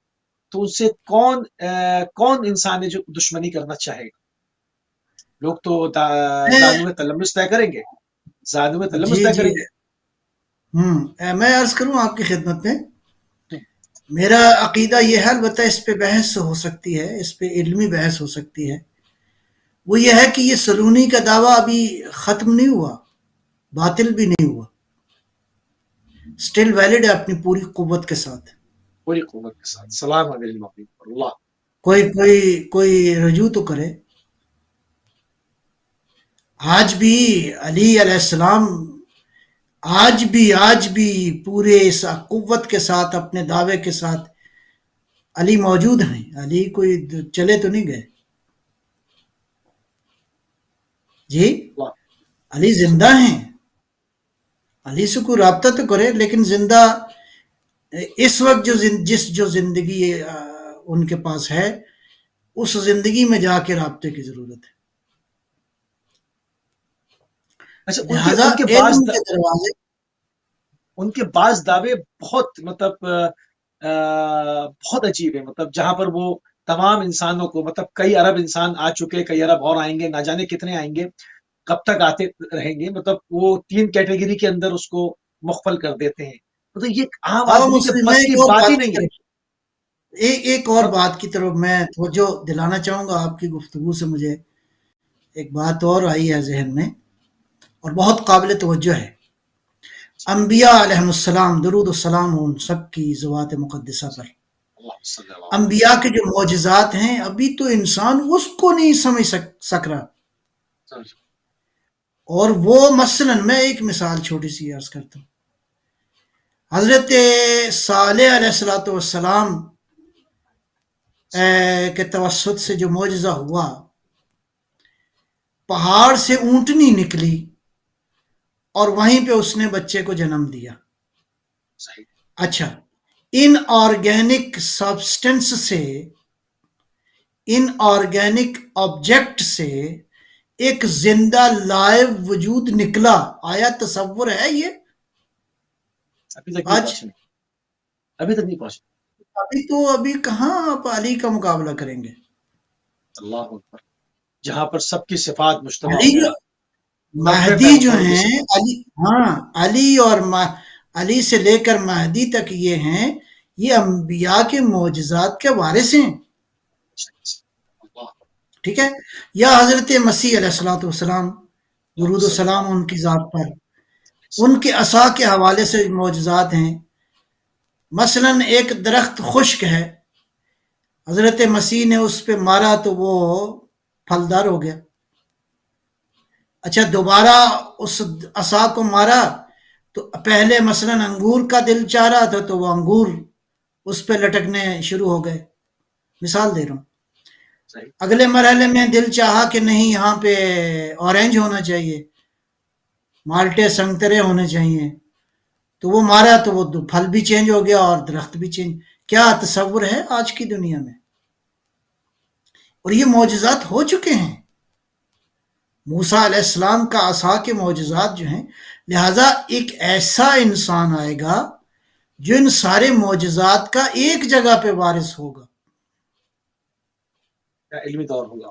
تو ان سے کون انسان ہے جو دشمنی کرنا چاہے گا؟ لوگ تو میں زانو تلمس طے کریں گے، زانو تلمس جی طے جی کریں گے. میں عرض کروں آپ کی خدمت میں، میرا عقیدہ یہ ہے، البتہ اس پہ بحث ہو سکتی ہے، اس پہ علمی بحث ہو سکتی ہے. وہ یہ ہے کہ یہ سلونی کا دعویٰ ابھی ختم نہیں ہوا، باطل بھی نہیں ہوا، سٹل ویلڈ ہے اپنی پوری قوت کے ساتھ. پوری قوت کے ساتھ. سلام امیر المومنین پر اللہ. کوئی رجوع تو کرے. آج بھی علی علیہ السلام آج بھی پورے اس قوت کے ساتھ اپنے دعوے کے ساتھ علی موجود ہیں. علی کوئی چلے تو نہیں گئے جی، اللہ. علی زندہ ہیں. علی سے کوئی رابطہ تو کرے، لیکن زندہ اس وقت جو زندگی ان کے پاس ہے اس زندگی میں جا کے رابطے کی ضرورت ہے. اچھا لہذا ان کے علم کے دروازے. بعض دعوے بہت مطلب بہت عجیب ہے. مطلب جہاں پر وہ تمام انسانوں کو، مطلب کئی ارب انسان آ چکے، کئی ارب اور آئیں گے، نہ جانے کتنے آئیں گے، کب تک آتے رہیں گے. مطلب وہ 3 کیٹیگری کے اندر اس کو مخفل کر دیتے ہیں. مطلب یہ عام آؤ آدمی کے مسلم میں بس ایک کی اور بات ہی بات کی نہیں ہے. طرف ایک اور بات کی طرف میں توجہ دلانا چاہوں گا. آپ کی گفتگو سے مجھے ایک بات اور آئی ہے ذہن میں اور بہت قابل توجہ ہے. انبیاء علیہ السلام، درود السلام ان سب کی ذوات مقدسہ پر، اللہ صلی اللہ انبیاء کے جو معجزات ہیں ابھی تو انسان اس کو نہیں سمجھ سک رہا. علیہ. اور وہ مثلا میں ایک مثال چھوٹی سی عرض کرتا ہوں. حضرت صالح علیہ السلام کے توسط سے جو معجزہ ہوا، پہاڑ سے اونٹنی نکلی اور وہیں پہ اس نے بچے کو جنم دیا. صحیح. اچھا، ان آرگینک سبسٹنس سے، ان آرگینک آبجیکٹ سے ایک زندہ لائیو وجود نکلا. آیا تصور ہے یہ؟ ابھی تک نہیں آج پہنچے، ابھی تک نہیں پہنچے. ابھی کہاں آپ علی کا مقابلہ کریں گے؟ اللہ اکبر. جہاں پر سب کی صفات مجتمع علی ہو، نبے مہدی جو پیغمبروں کی ہیں، صفات. علی، ہاں، علی اور علی سے لے کر مہدی تک یہ ہیں، یہ انبیاء کے معجزات کے وارث ہیں. اللہ ٹھیک ہے. یا حضرت مسیح علیہ الصلوۃ والسلام، درود و صلی سلام ان کی ذات پر، ان اللہ. کے عصا کے حوالے سے معجزات ہیں. مثلا ایک درخت خشک ہے، حضرت مسیح نے اس پہ مارا تو وہ پھلدار ہو گیا. اچھا دوبارہ اس عصا کو مارا تو پہلے مثلا انگور کا دل چاہ رہا تھا تو وہ انگور اس پہ لٹکنے شروع ہو گئے. مثال دے رہا ہوں. صحیح. اگلے مرحلے میں دل چاہا کہ نہیں یہاں پہ اورنج ہونا چاہیے، مالٹے سنگترے ہونے چاہیے، تو وہ مارا تو وہ پھل بھی چینج ہو گیا اور درخت بھی چینج. کیا تصور ہے آج کی دنیا میں؟ اور یہ معجزات ہو چکے ہیں. موسیٰ علیہ السلام کا عصا کے معجزات جو ہیں، لہٰذا ایک ایسا انسان آئے گا جو ان سارے معجزات کا ایک جگہ پہ وارث ہوگا. کیا علمی دور ہوگا.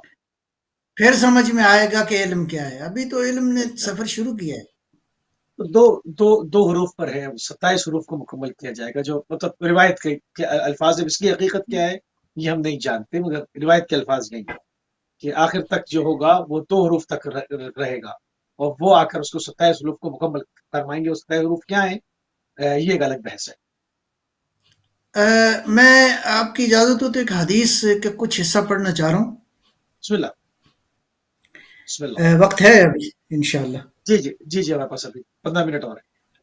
پھر سمجھ میں آئے گا کہ علم کیا ہے. ابھی تو علم نے سفر شروع کیا ہے. تو دو حروف پر ہے، 27 حروف کو مکمل کیا جائے گا، جو مطلب روایت کے الفاظ ہے. اس کی حقیقت کیا ہے یہ ہم نہیں جانتے، مگر روایت کے الفاظ یہی ہیں کہ آخر تک جو ہوگا وہ 2 حروف تک رہے گا، اور وہ آ کر اس کو 27 حروف کو مکمل فرمائیں گے. وہ 27 حروف کیا ہیں یہ ایک الگ بحث ہے. میں آپ کی اجازت ہو تو ایک حدیث کا کچھ حصہ پڑھنا چاہ رہا ہوں. بسم اللہ. بسم اللہ. وقت ہے ابھی انشاءاللہ؟ جی جی جی جی، ہمارے پاس ابھی 15 منٹ اور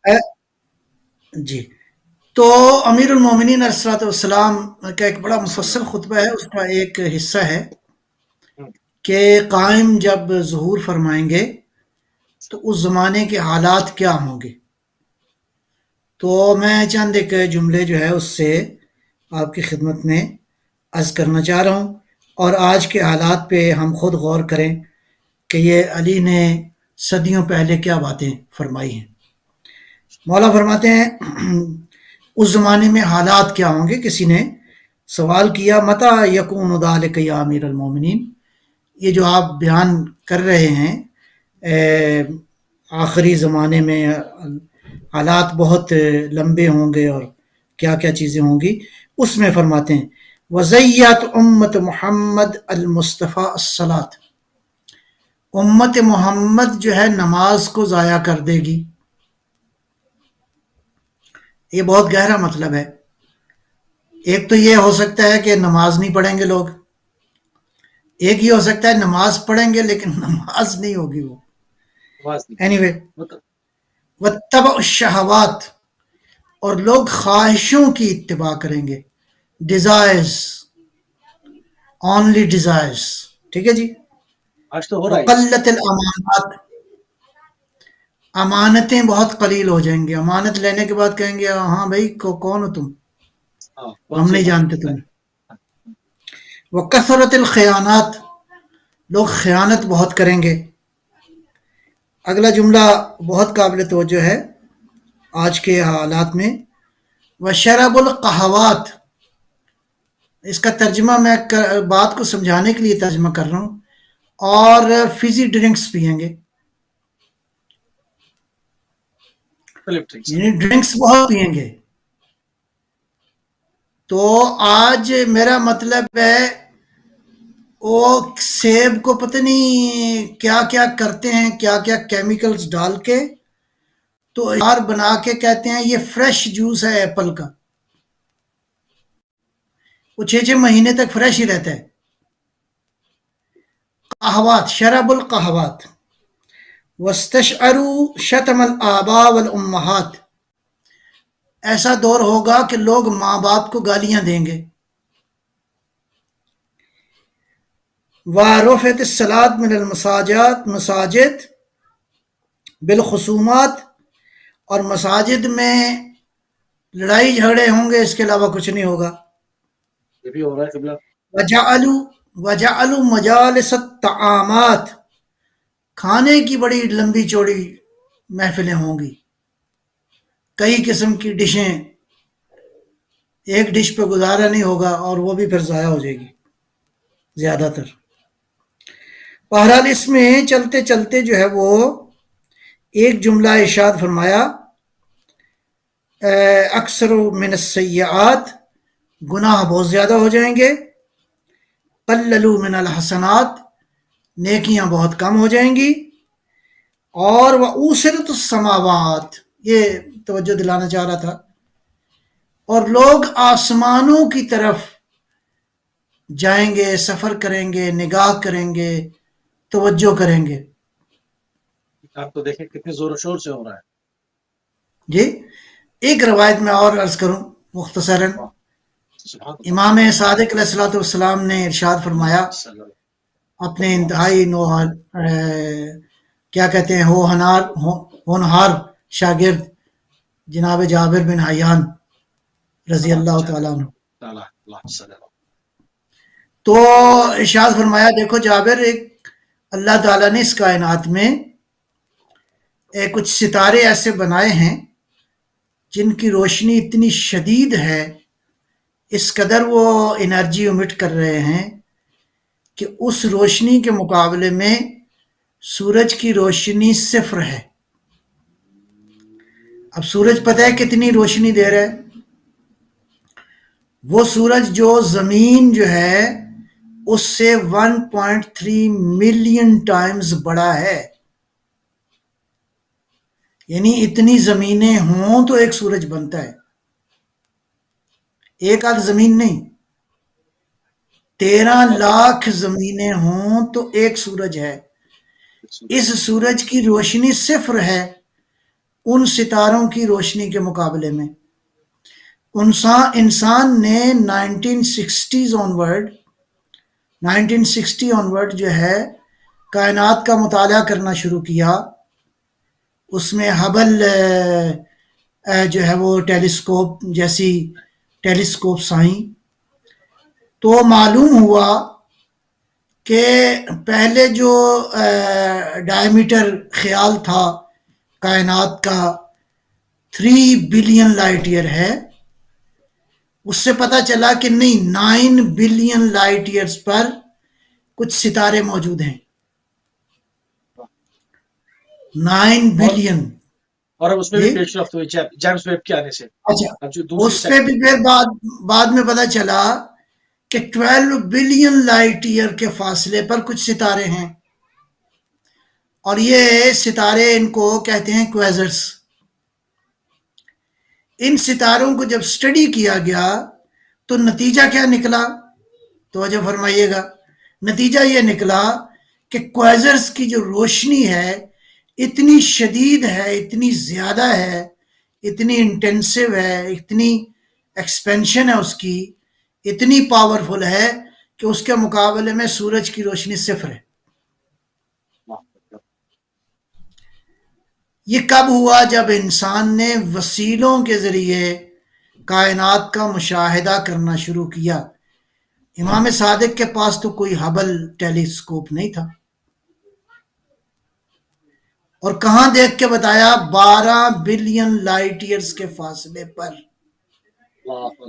ہے. جی. تو امیر المومنین علیہ الصلوۃ والسلام کا ایک بڑا مفصل خطبہ ہے، اس کا ایک حصہ ہے کہ قائم جب ظہور فرمائیں گے تو اس زمانے کے حالات کیا ہوں گے. تو میں چند ایک جملے جو ہے اس سے آپ کی خدمت میں عرض کرنا چاہ رہا ہوں، اور آج کے حالات پہ ہم خود غور کریں کہ یہ علی نے صدیوں پہلے کیا باتیں فرمائی ہیں. مولا فرماتے ہیں اس زمانے میں حالات کیا ہوں گے. کسی نے سوال کیا متی یکون ذالک یا امیر المومنین، یہ جو آپ بیان کر رہے ہیں آخری زمانے میں حالات بہت لمبے ہوں گے اور کیا کیا چیزیں ہوں گی. اس میں فرماتے ہیں وَزَيَّتْ امت محمد المصطفیٰ الصلاۃ، امت محمد جو ہے نماز کو ضائع کر دے گی. یہ بہت گہرا مطلب ہے. ایک تو یہ ہو سکتا ہے کہ نماز نہیں پڑھیں گے لوگ، ایک یہ ہو سکتا ہے نماز پڑھیں گے لیکن نماز نہیں ہوگی وہ. اینی وے، وَاتَّبَعُوا الشَّهَوَاتِ، اور لوگ خواہشوں کی اتباع کریں گے. Desires, only desires. ٹھیک ہے جی. آج تو ہو رہا ہے. وقلت الامانات، امانتیں بہت قلیل ہو جائیں گی. امانت لینے کے بعد کہیں گے ہاں بھائی کون ہو تم، ہم نہیں جانتے تمہیں. وکثرت الخیانات، لوگ خیانت بہت کریں گے. اگلا جملہ بہت قابل توجہ ہے آج کے حالات میں. وشرب القہوات، اس کا ترجمہ میں بات کو سمجھانے کے لیے ترجمہ کر رہا ہوں. اور فزی ڈرنکس پئیں گے، یعنی ڈرنکس بہت پئیں گے. تو آج میرا مطلب ہے وہ سیب کو پتہ نہیں کیا کیا کرتے ہیں، کیا کیا کیمیکلز ڈال کے تو یار بنا کے کہتے ہیں یہ فریش جوس ہے ایپل کا. وہ 6 مہینے تک فریش ہی رہتا ہے. قہوات، شرب القہوات. واستشعروا شتم الآباء والامہات، ایسا دور ہوگا کہ لوگ ماں باپ کو گالیاں دیں گے. ورفعت الصلاة من المساجد بالخصومات، اور مساجد میں لڑائی جھگڑے ہوں گے، اس کے علاوہ کچھ نہیں ہوگا. یہ بھی ہو رہا ہے قبلہ. وجعلوا مجالس الطعامات، کھانے کی بڑی لمبی چوڑی محفلیں ہوں گی، کئی قسم کی ڈشیں، ایک ڈش پہ گزارا نہیں ہوگا اور وہ بھی پھر ضائع ہو جائے گی زیادہ تر. بہرحال اس میں چلتے چلتے جو ہے وہ ایک جملہ ارشاد فرمایا، اکثر من السیئات، گناہ بہت زیادہ ہو جائیں گے، قللوا من الحسنات، نیکیاں بہت کم ہو جائیں گی، اور وَأُوسِرَتُ السَّمَاوَاتِ، یہ توجہ دلانا چاہ رہا تھا، اور لوگ آسمانوں کی طرف جائیں گے، سفر کریں گے، نگاہ کریں گے، توجہ کریں گے. آپ تو دیکھیں کتنے زور و شور سے ہو رہا ہے. جی ایک روایت میں اور عرض کروں مختصراً، واہ، سبحان اللہ. امام صادق علیہ الصلوۃ والسلام نے ارشاد فرمایا صلی اللہ اپنے علیہ انتہائی وسلم. کیا کہتے ہیں ہونہار شاگرد جناب جابر بن حیان رضی اللہ تعالیٰ عنہ. تعالیٰ اللہ صلی اللہ. تو ارشاد فرمایا، دیکھو جابر، ایک اللہ تعالیٰ نے اس کائنات میں کچھ ستارے ایسے بنائے ہیں جن کی روشنی اتنی شدید ہے، اس قدر وہ انرجی امٹ کر رہے ہیں کہ اس روشنی کے مقابلے میں سورج کی روشنی صفر ہے. اب سورج پتہ ہے کتنی روشنی دے رہا ہے؟ وہ سورج جو زمین جو ہے اس سے 1.3 ملین ٹائمز بڑا ہے. یعنی اتنی زمینیں ہوں تو ایک سورج بنتا ہے، ایک آدھ زمین نہیں، 13 لاکھ زمینیں ہوں تو ایک سورج ہے. اس سورج کی روشنی صفر ہے ان ستاروں کی روشنی کے مقابلے میں. انسان نے 1960 آنورڈ جو ہے کائنات کا مطالعہ کرنا شروع کیا. اس میں ہبل جو ہے وہ ٹیلیسکوپ جیسی ٹیلیسکوپس آئیں، تو معلوم ہوا کہ پہلے جو ڈائمیٹر خیال تھا کائنات کا 3 بلین لائٹ ایئر ہے، اس سے پتہ چلا کہ نہیں، 9 بلین لائٹ ایئرز پر کچھ ستارے موجود ہیں. 9 بلین. اور اب اس میں بھی پیش رفت ہوئی جیمس ویب کے آنے سے. اچھا، اب جو دوسری اس پہ بھی پھر بعد میں پتہ چلا کہ 12 بلین لائٹ ایئر کے فاصلے پر کچھ ستارے ہیں، اور یہ ستارے ان کو کہتے ہیں کویزرز. ان ستاروں کو جب سٹڈی کیا گیا تو نتیجہ کیا نکلا؟ توجہ فرمائیے گا. نتیجہ یہ نکلا کہ کویزرز کی جو روشنی ہے اتنی شدید ہے، اتنی زیادہ ہے، اتنی انٹینسو ہے، اتنی ایکسپینشن ہے اس کی، اتنی پاورفل ہے کہ اس کے مقابلے میں سورج کی روشنی صفر ہے. یہ کب ہوا؟ جب انسان نے وسیلوں کے ذریعے کائنات کا مشاہدہ کرنا شروع کیا. امام صادق کے پاس تو کوئی ہبل ٹیلیسکوپ نہیں تھا، اور کہاں دیکھ کے بتایا؟ 12 بلین لائٹ ایئرز کے فاصلے پر.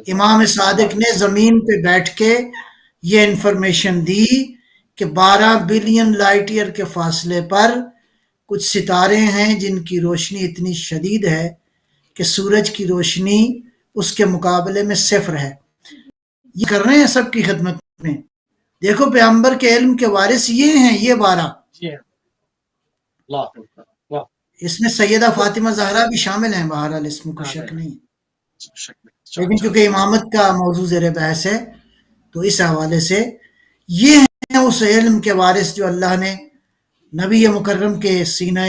امام صادق نے زمین پہ بیٹھ کے یہ انفارمیشن دی کہ 12 بلین لائٹ ایئر کے فاصلے پر کچھ ستارے ہیں جن کی روشنی اتنی شدید ہے کہ سورج کی روشنی اس کے مقابلے میں صفر ہے. یہ کر رہے ہیں سب کی خدمت میں. دیکھو پیغمبر کے علم کے وارث یہ ہیں، یہ 12. اس میں سیدہ فاطمہ زہرا بھی شامل ہیں، بہرحال اس میں کوئی شک نہیں، لیکن چونکہ امامت کا موضوع زیر بحث ہے تو اس حوالے سے یہ ہیں اس علم کے وارث جو اللہ نے نبی مکرم کے سینہ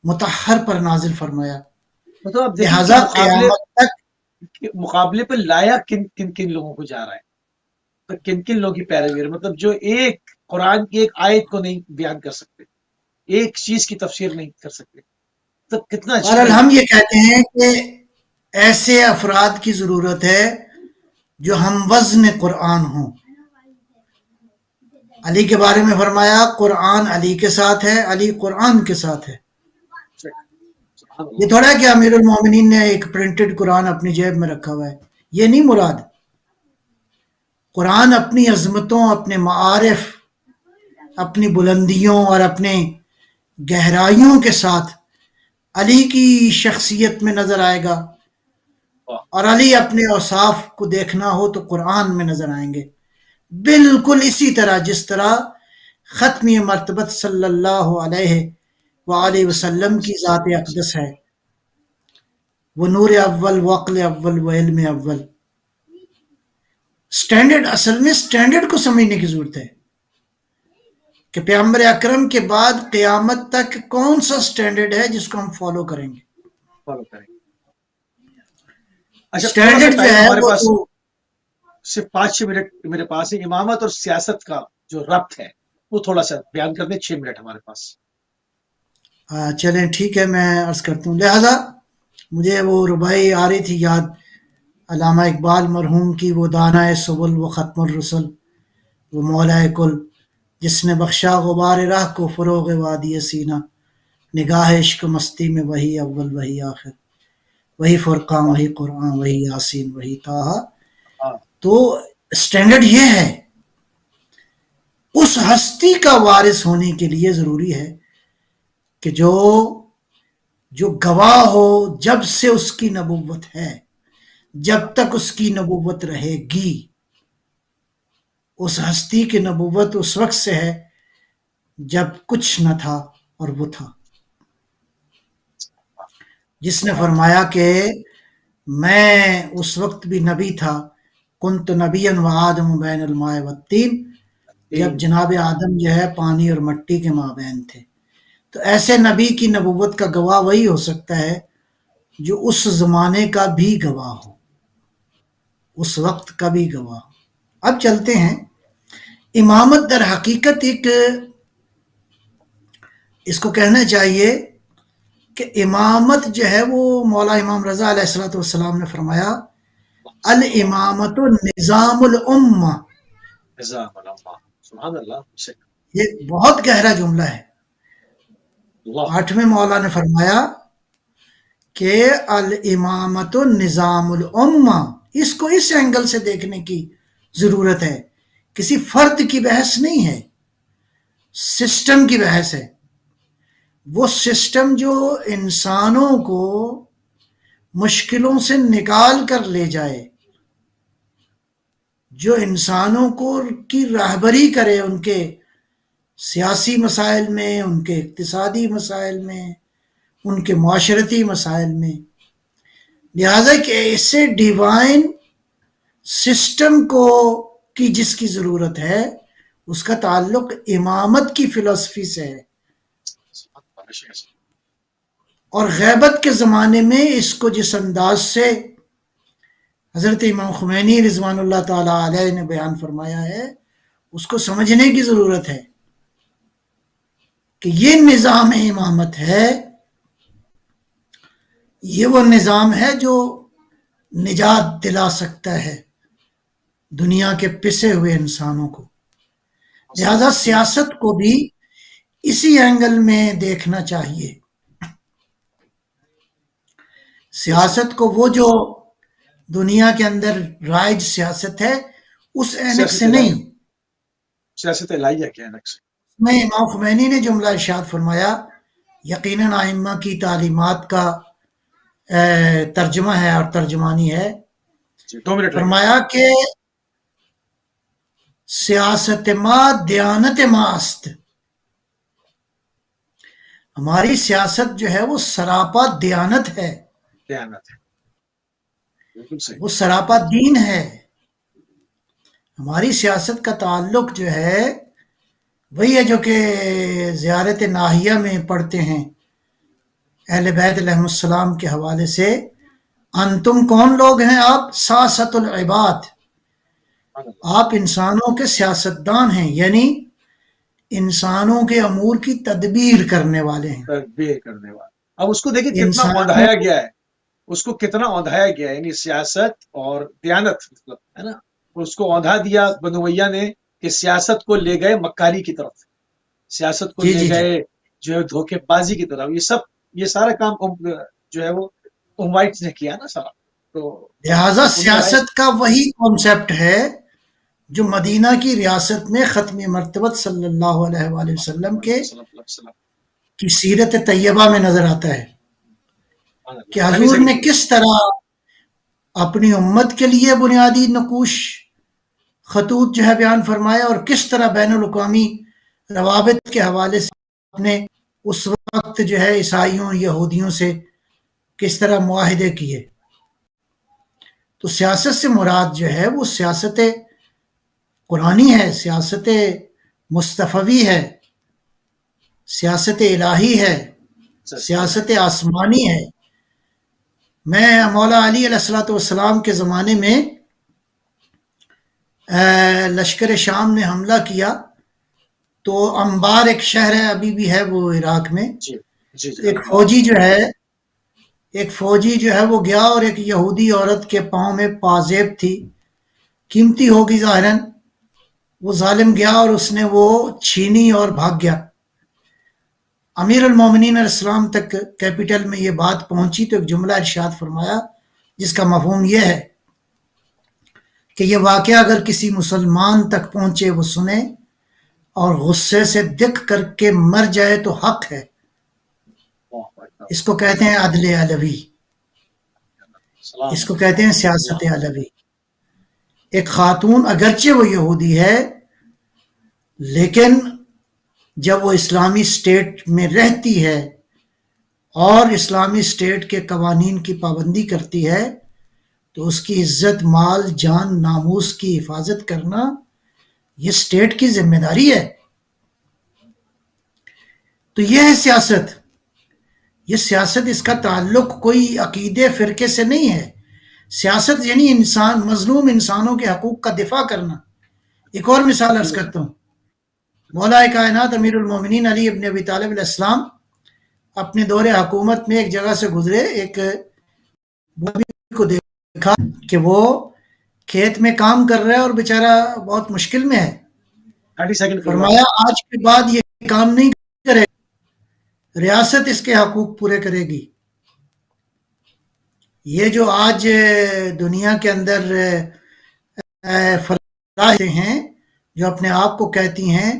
مطہر پر نازل فرمایا. لہذا قیامت تک مقابلے پر لایا کن لوگوں کو جا رہا ہے، تو کن لوگوں کی پیروی، مطلب جو ایک قرآن کی ایک آیت کو نہیں بیان کر سکتے، ایک چیز کی تفسیر نہیں کر سکتے، تب کتنا بہرحال ہم یہ کہتے ہیں کہ ایسے افراد کی ضرورت ہے جو ہم وزن قرآن ہوں. علی کے بارے میں فرمایا قرآن علی کے ساتھ ہے، علی قرآن کے ساتھ ہے. سبحان یہ اللہ. تھوڑا ہے کہ امیر المومنین نے ایک پرنٹڈ قرآن اپنی جیب میں رکھا ہوا ہے، یہ نہیں مراد. قرآن اپنی عظمتوں، اپنے معارف، اپنی بلندیوں اور اپنے گہرائیوں کے ساتھ علی کی شخصیت میں نظر آئے گا، واہ. اور علی اپنے اوصاف کو دیکھنا ہو تو قرآن میں نظر آئیں گے. بالکل اسی طرح جس طرح ختمی مرتبت صلی اللہ علیہ وآلہ وسلم کی ذات اقدس ہے، وہ نور اول، وعقل اول، و علم اول. سٹینڈرڈ، اصل میں سٹینڈرڈ کو سمجھنے کی ضرورت ہے کہ پیغمبر اکرم کے بعد قیامت تک کون سا سٹینڈرڈ ہے جس کو ہم فالو کریں گے. فالو کریں. اچھا تھوڑا سا سٹینڈرڈ جو ٹائم ہے ہمارے وہ پاس، تو صرف 5-6 منٹ میرے پاس ہے. امامت اور سیاست کا جو ربط ہے وہ تھوڑا سا بیان کر دیں. 6 منٹ ہمارے پاس. چلیں ٹھیک ہے، میں عرض کرتا ہوں. لہذا مجھے وہ ربائی آ رہی تھی یاد، علامہ اقبال مرحوم کی، وہ دانہ سبل، وہ ختم الرسل، وہ مولا کل، جس نے بخشا غبار راہ کو فروغ وادی سینہ، نگاہ عشق مستی میں وہی اول وہی آخر، وہی فرقان واہ. وہی قرآن وہی یاسین وہی طٰہٰ. ہاں. تو سٹینڈرڈ یہ ہے، اس ہستی کا وارث ہونے کے لیے ضروری ہے کہ جو گواہ ہو جب سے اس کی نبوت ہے، جب تک اس کی نبوت رہے گی. اس ہستی کی نبوت اس وقت سے ہے جب کچھ نہ تھا اور وہ تھا، جس نے فرمایا کہ میں اس وقت بھی نبی تھا، کنت نبیا و آدم بین الماء والطین، جب جناب آدم جو ہے پانی اور مٹی کے مابین تھے. تو ایسے نبی کی نبوت کا گواہ وہی ہو سکتا ہے جو اس زمانے کا بھی گواہ ہو، اس وقت کا بھی گواہ ہو. اب چلتے ہیں. امامت در حقیقت ایک، اس کو کہنا چاہیے کہ امامت جو ہے وہ مولا امام رضا علیہ الصلوۃ والسلام نے فرمایا الامامت نظام الامہ. نظام الامہ. سبحان اللہ. یہ بہت گہرا جملہ ہے. اللہ. 8ویں مولا نے فرمایا کہ الامامت نظام الامہ. اس کو اس اینگل سے دیکھنے کی ضرورت ہے، کسی فرد کی بحث نہیں ہے، سسٹم کی بحث ہے. وہ سسٹم جو انسانوں کو مشکلوں سے نکال کر لے جائے، جو انسانوں کو کی رہبری کرے ان کے سیاسی مسائل میں، ان کے اقتصادی مسائل میں، ان کے معاشرتی مسائل میں. لہذا کہ ایسے ڈیوائن سسٹم کو کی جس کی ضرورت ہے، اس کا تعلق امامت کی فلسفی سے ہے. اور غیبت کے زمانے میں اس کو جس انداز سے حضرت امام خمینی رضوان اللہ تعالی علیہ نے بیان فرمایا ہے، اس کو سمجھنے کی ضرورت ہے کہ یہ نظام امامت ہے، یہ وہ نظام ہے جو نجات دلا سکتا ہے دنیا کے پسے ہوئے انسانوں کو. لہذا سیاست کو بھی اسی اینگل میں دیکھنا چاہیے. سیاست کو وہ جو دنیا کے اندر رائج سیاست ہے اس اینک سے نہیں. سیاست الہیہ کے اینک سے. میں امام خمینی نے جملہ ارشاد فرمایا، یقیناً ائمہ کی تعلیمات کا ترجمہ ہے اور ترجمانی ہے. 2 منٹ فرمایا کہ سیاست ما دیانت ما است. ہماری سیاست جو ہے وہ سراپا دیانت ہے، دیانت ہے. بالکل صحیح. وہ سراپا دین ہے. ہماری سیاست کا تعلق جو ہے وہی ہے جو کہ زیارت ناہیہ میں پڑھتے ہیں اہل بیت علیہ السلام کے حوالے سے. انتم کون لوگ ہیں آپ؟ ساست العباد. آپ انسانوں کے سیاستدان ہیں، یعنی انسانوں کے امور کی تدبیر کرنے والے ہیں. تدبیر کرنے والا. اب اس کو دیکھیں کتنا انسانوں بڑھایا گیا ہے. اس کو کتنا اوندھایا گیا، یعنی سیاست اور دیانت، مطلب ہے نا، اس کو اوندھا دیا بنو امیہ نے کہ سیاست کو لے گئے مکاری کی طرف، سیاست کو جی لے جی جی گئے جو ہے دھوکے بازی کی طرف. یہ سارا کام جو ہے وہ اموائٹس نے کیا نا سارا. تو لہذا انہیں رائے سیاست کا وہی کانسیپٹ ہے جو مدینہ کی ریاست میں ختم مرتبت صلی اللہ علیہ وآلہ وسلم کے کی سیرت طیبہ میں نظر آتا ہے کہ حضور نے کس طرح اپنی امت کے لیے بنیادی نقوش خطوط جو ہے بیان فرمایا، اور کس طرح بین الاقوامی روابط کے حوالے سے اپنے اس وقت جو ہے عیسائیوں یہودیوں سے کس طرح معاہدے کیے. تو سیاست سے مراد جو ہے وہ سیاست قرآنی ہے، سیاست مصطفوی ہے، سیاست الہی ہے، سیاست آسمانی ہے. میں مولا علی علیہ الصلوۃ والسلام کے زمانے میں لشکر شام نے حملہ کیا تو انبار ایک شہر ہے، ابھی بھی ہے وہ عراق میں. ایک فوجی جو ہے وہ گیا اور ایک یہودی عورت کے پاؤں میں پازیب تھی، قیمتی ہوگی ظاہراً. وہ ظالم گیا اور اس نے وہ چھینی اور بھاگ گیا. امیر المومنین علیہ السلام تک کیپٹل میں یہ بات پہنچی تو ایک جملہ ارشاد فرمایا جس کا مفہوم یہ ہے کہ یہ واقعہ اگر کسی مسلمان تک پہنچے وہ سنے اور غصے سے دکھ کر کے مر جائے تو حق ہے. اس کو کہتے ہیں عدل علوی، اس کو کہتے ہیں سیاست علوی. ایک خاتون اگرچہ وہ یہودی ہے لیکن جب وہ اسلامی اسٹیٹ میں رہتی ہے اور اسلامی اسٹیٹ کے قوانین کی پابندی کرتی ہے تو اس کی عزت، مال، جان، ناموس کی حفاظت کرنا یہ اسٹیٹ کی ذمہ داری ہے. تو یہ ہے سیاست. یہ سیاست، اس کا تعلق کوئی عقیدے فرقے سے نہیں ہے. سیاست یعنی انسان، مظلوم انسانوں کے حقوق کا دفاع کرنا. ایک اور مثال عرض کرتا ہوں. مولا کائنات امیر المومنین علی ابن ابی طالب علیہ السلام اپنے دور حکومت میں ایک جگہ سے گزرے، ایک کو دیکھا کہ وہ کھیت میں کام کر رہا ہے اور بیچارہ بہت مشکل میں ہے. فرمایا آج کے بعد یہ کام نہیں کرے، ریاست اس کے حقوق پورے کرے گی. یہ جو آج دنیا کے اندر فلاح ہیں جو اپنے آپ کو کہتی ہیں،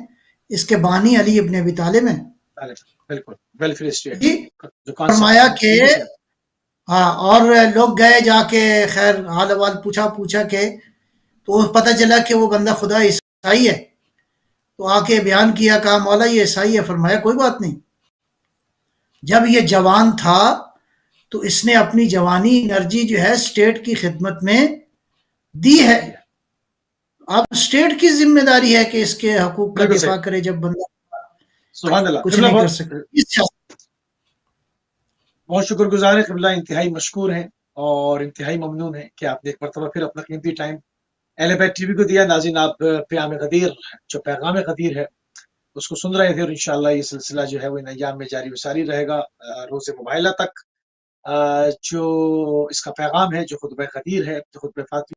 اس کے بانی علی ابن ابی طالب ہیں. فرمایا کہ ہاں، اور لوگ گئے جا کے خیر حال احوال پوچھا کہ تو پتہ چلا کہ وہ بندہ خدا عیسائی ہے. تو آ کے بیان کیا، کہا مولا یہ عیسائی ہے. فرمایا کوئی بات نہیں، جب یہ جوان تھا تو اس نے اپنی جوانی انرجی جو ہے اسٹیٹ کی خدمت میں دی ہے. اب اسٹیٹ کی ذمہ داری ہے کہ اس کے حقوق کا دفاع کرے جب بندہ کچھ نہیں کر سکتا. بہت شکر گزار ہیں قبلہ، انتہائی مشکور ہیں اور انتہائی ممنون ہیں کہ آپ نے ایک مرتبہ پھر اپنا قیمتی ٹائم اہل بیت ٹی وی کو دیا. ناظرین، آپ پیام غدیر جو پیغام غدیر ہے اس کو سن رہے تھے، اور انشاءاللہ یہ سلسلہ جو ہے وہ ان ایام میں جاری و ساری رہے گا روز مباہلہ تک. جو اس کا پیغام ہے، جو خطبہ غدیر ہے، جو خطبہ فاطمی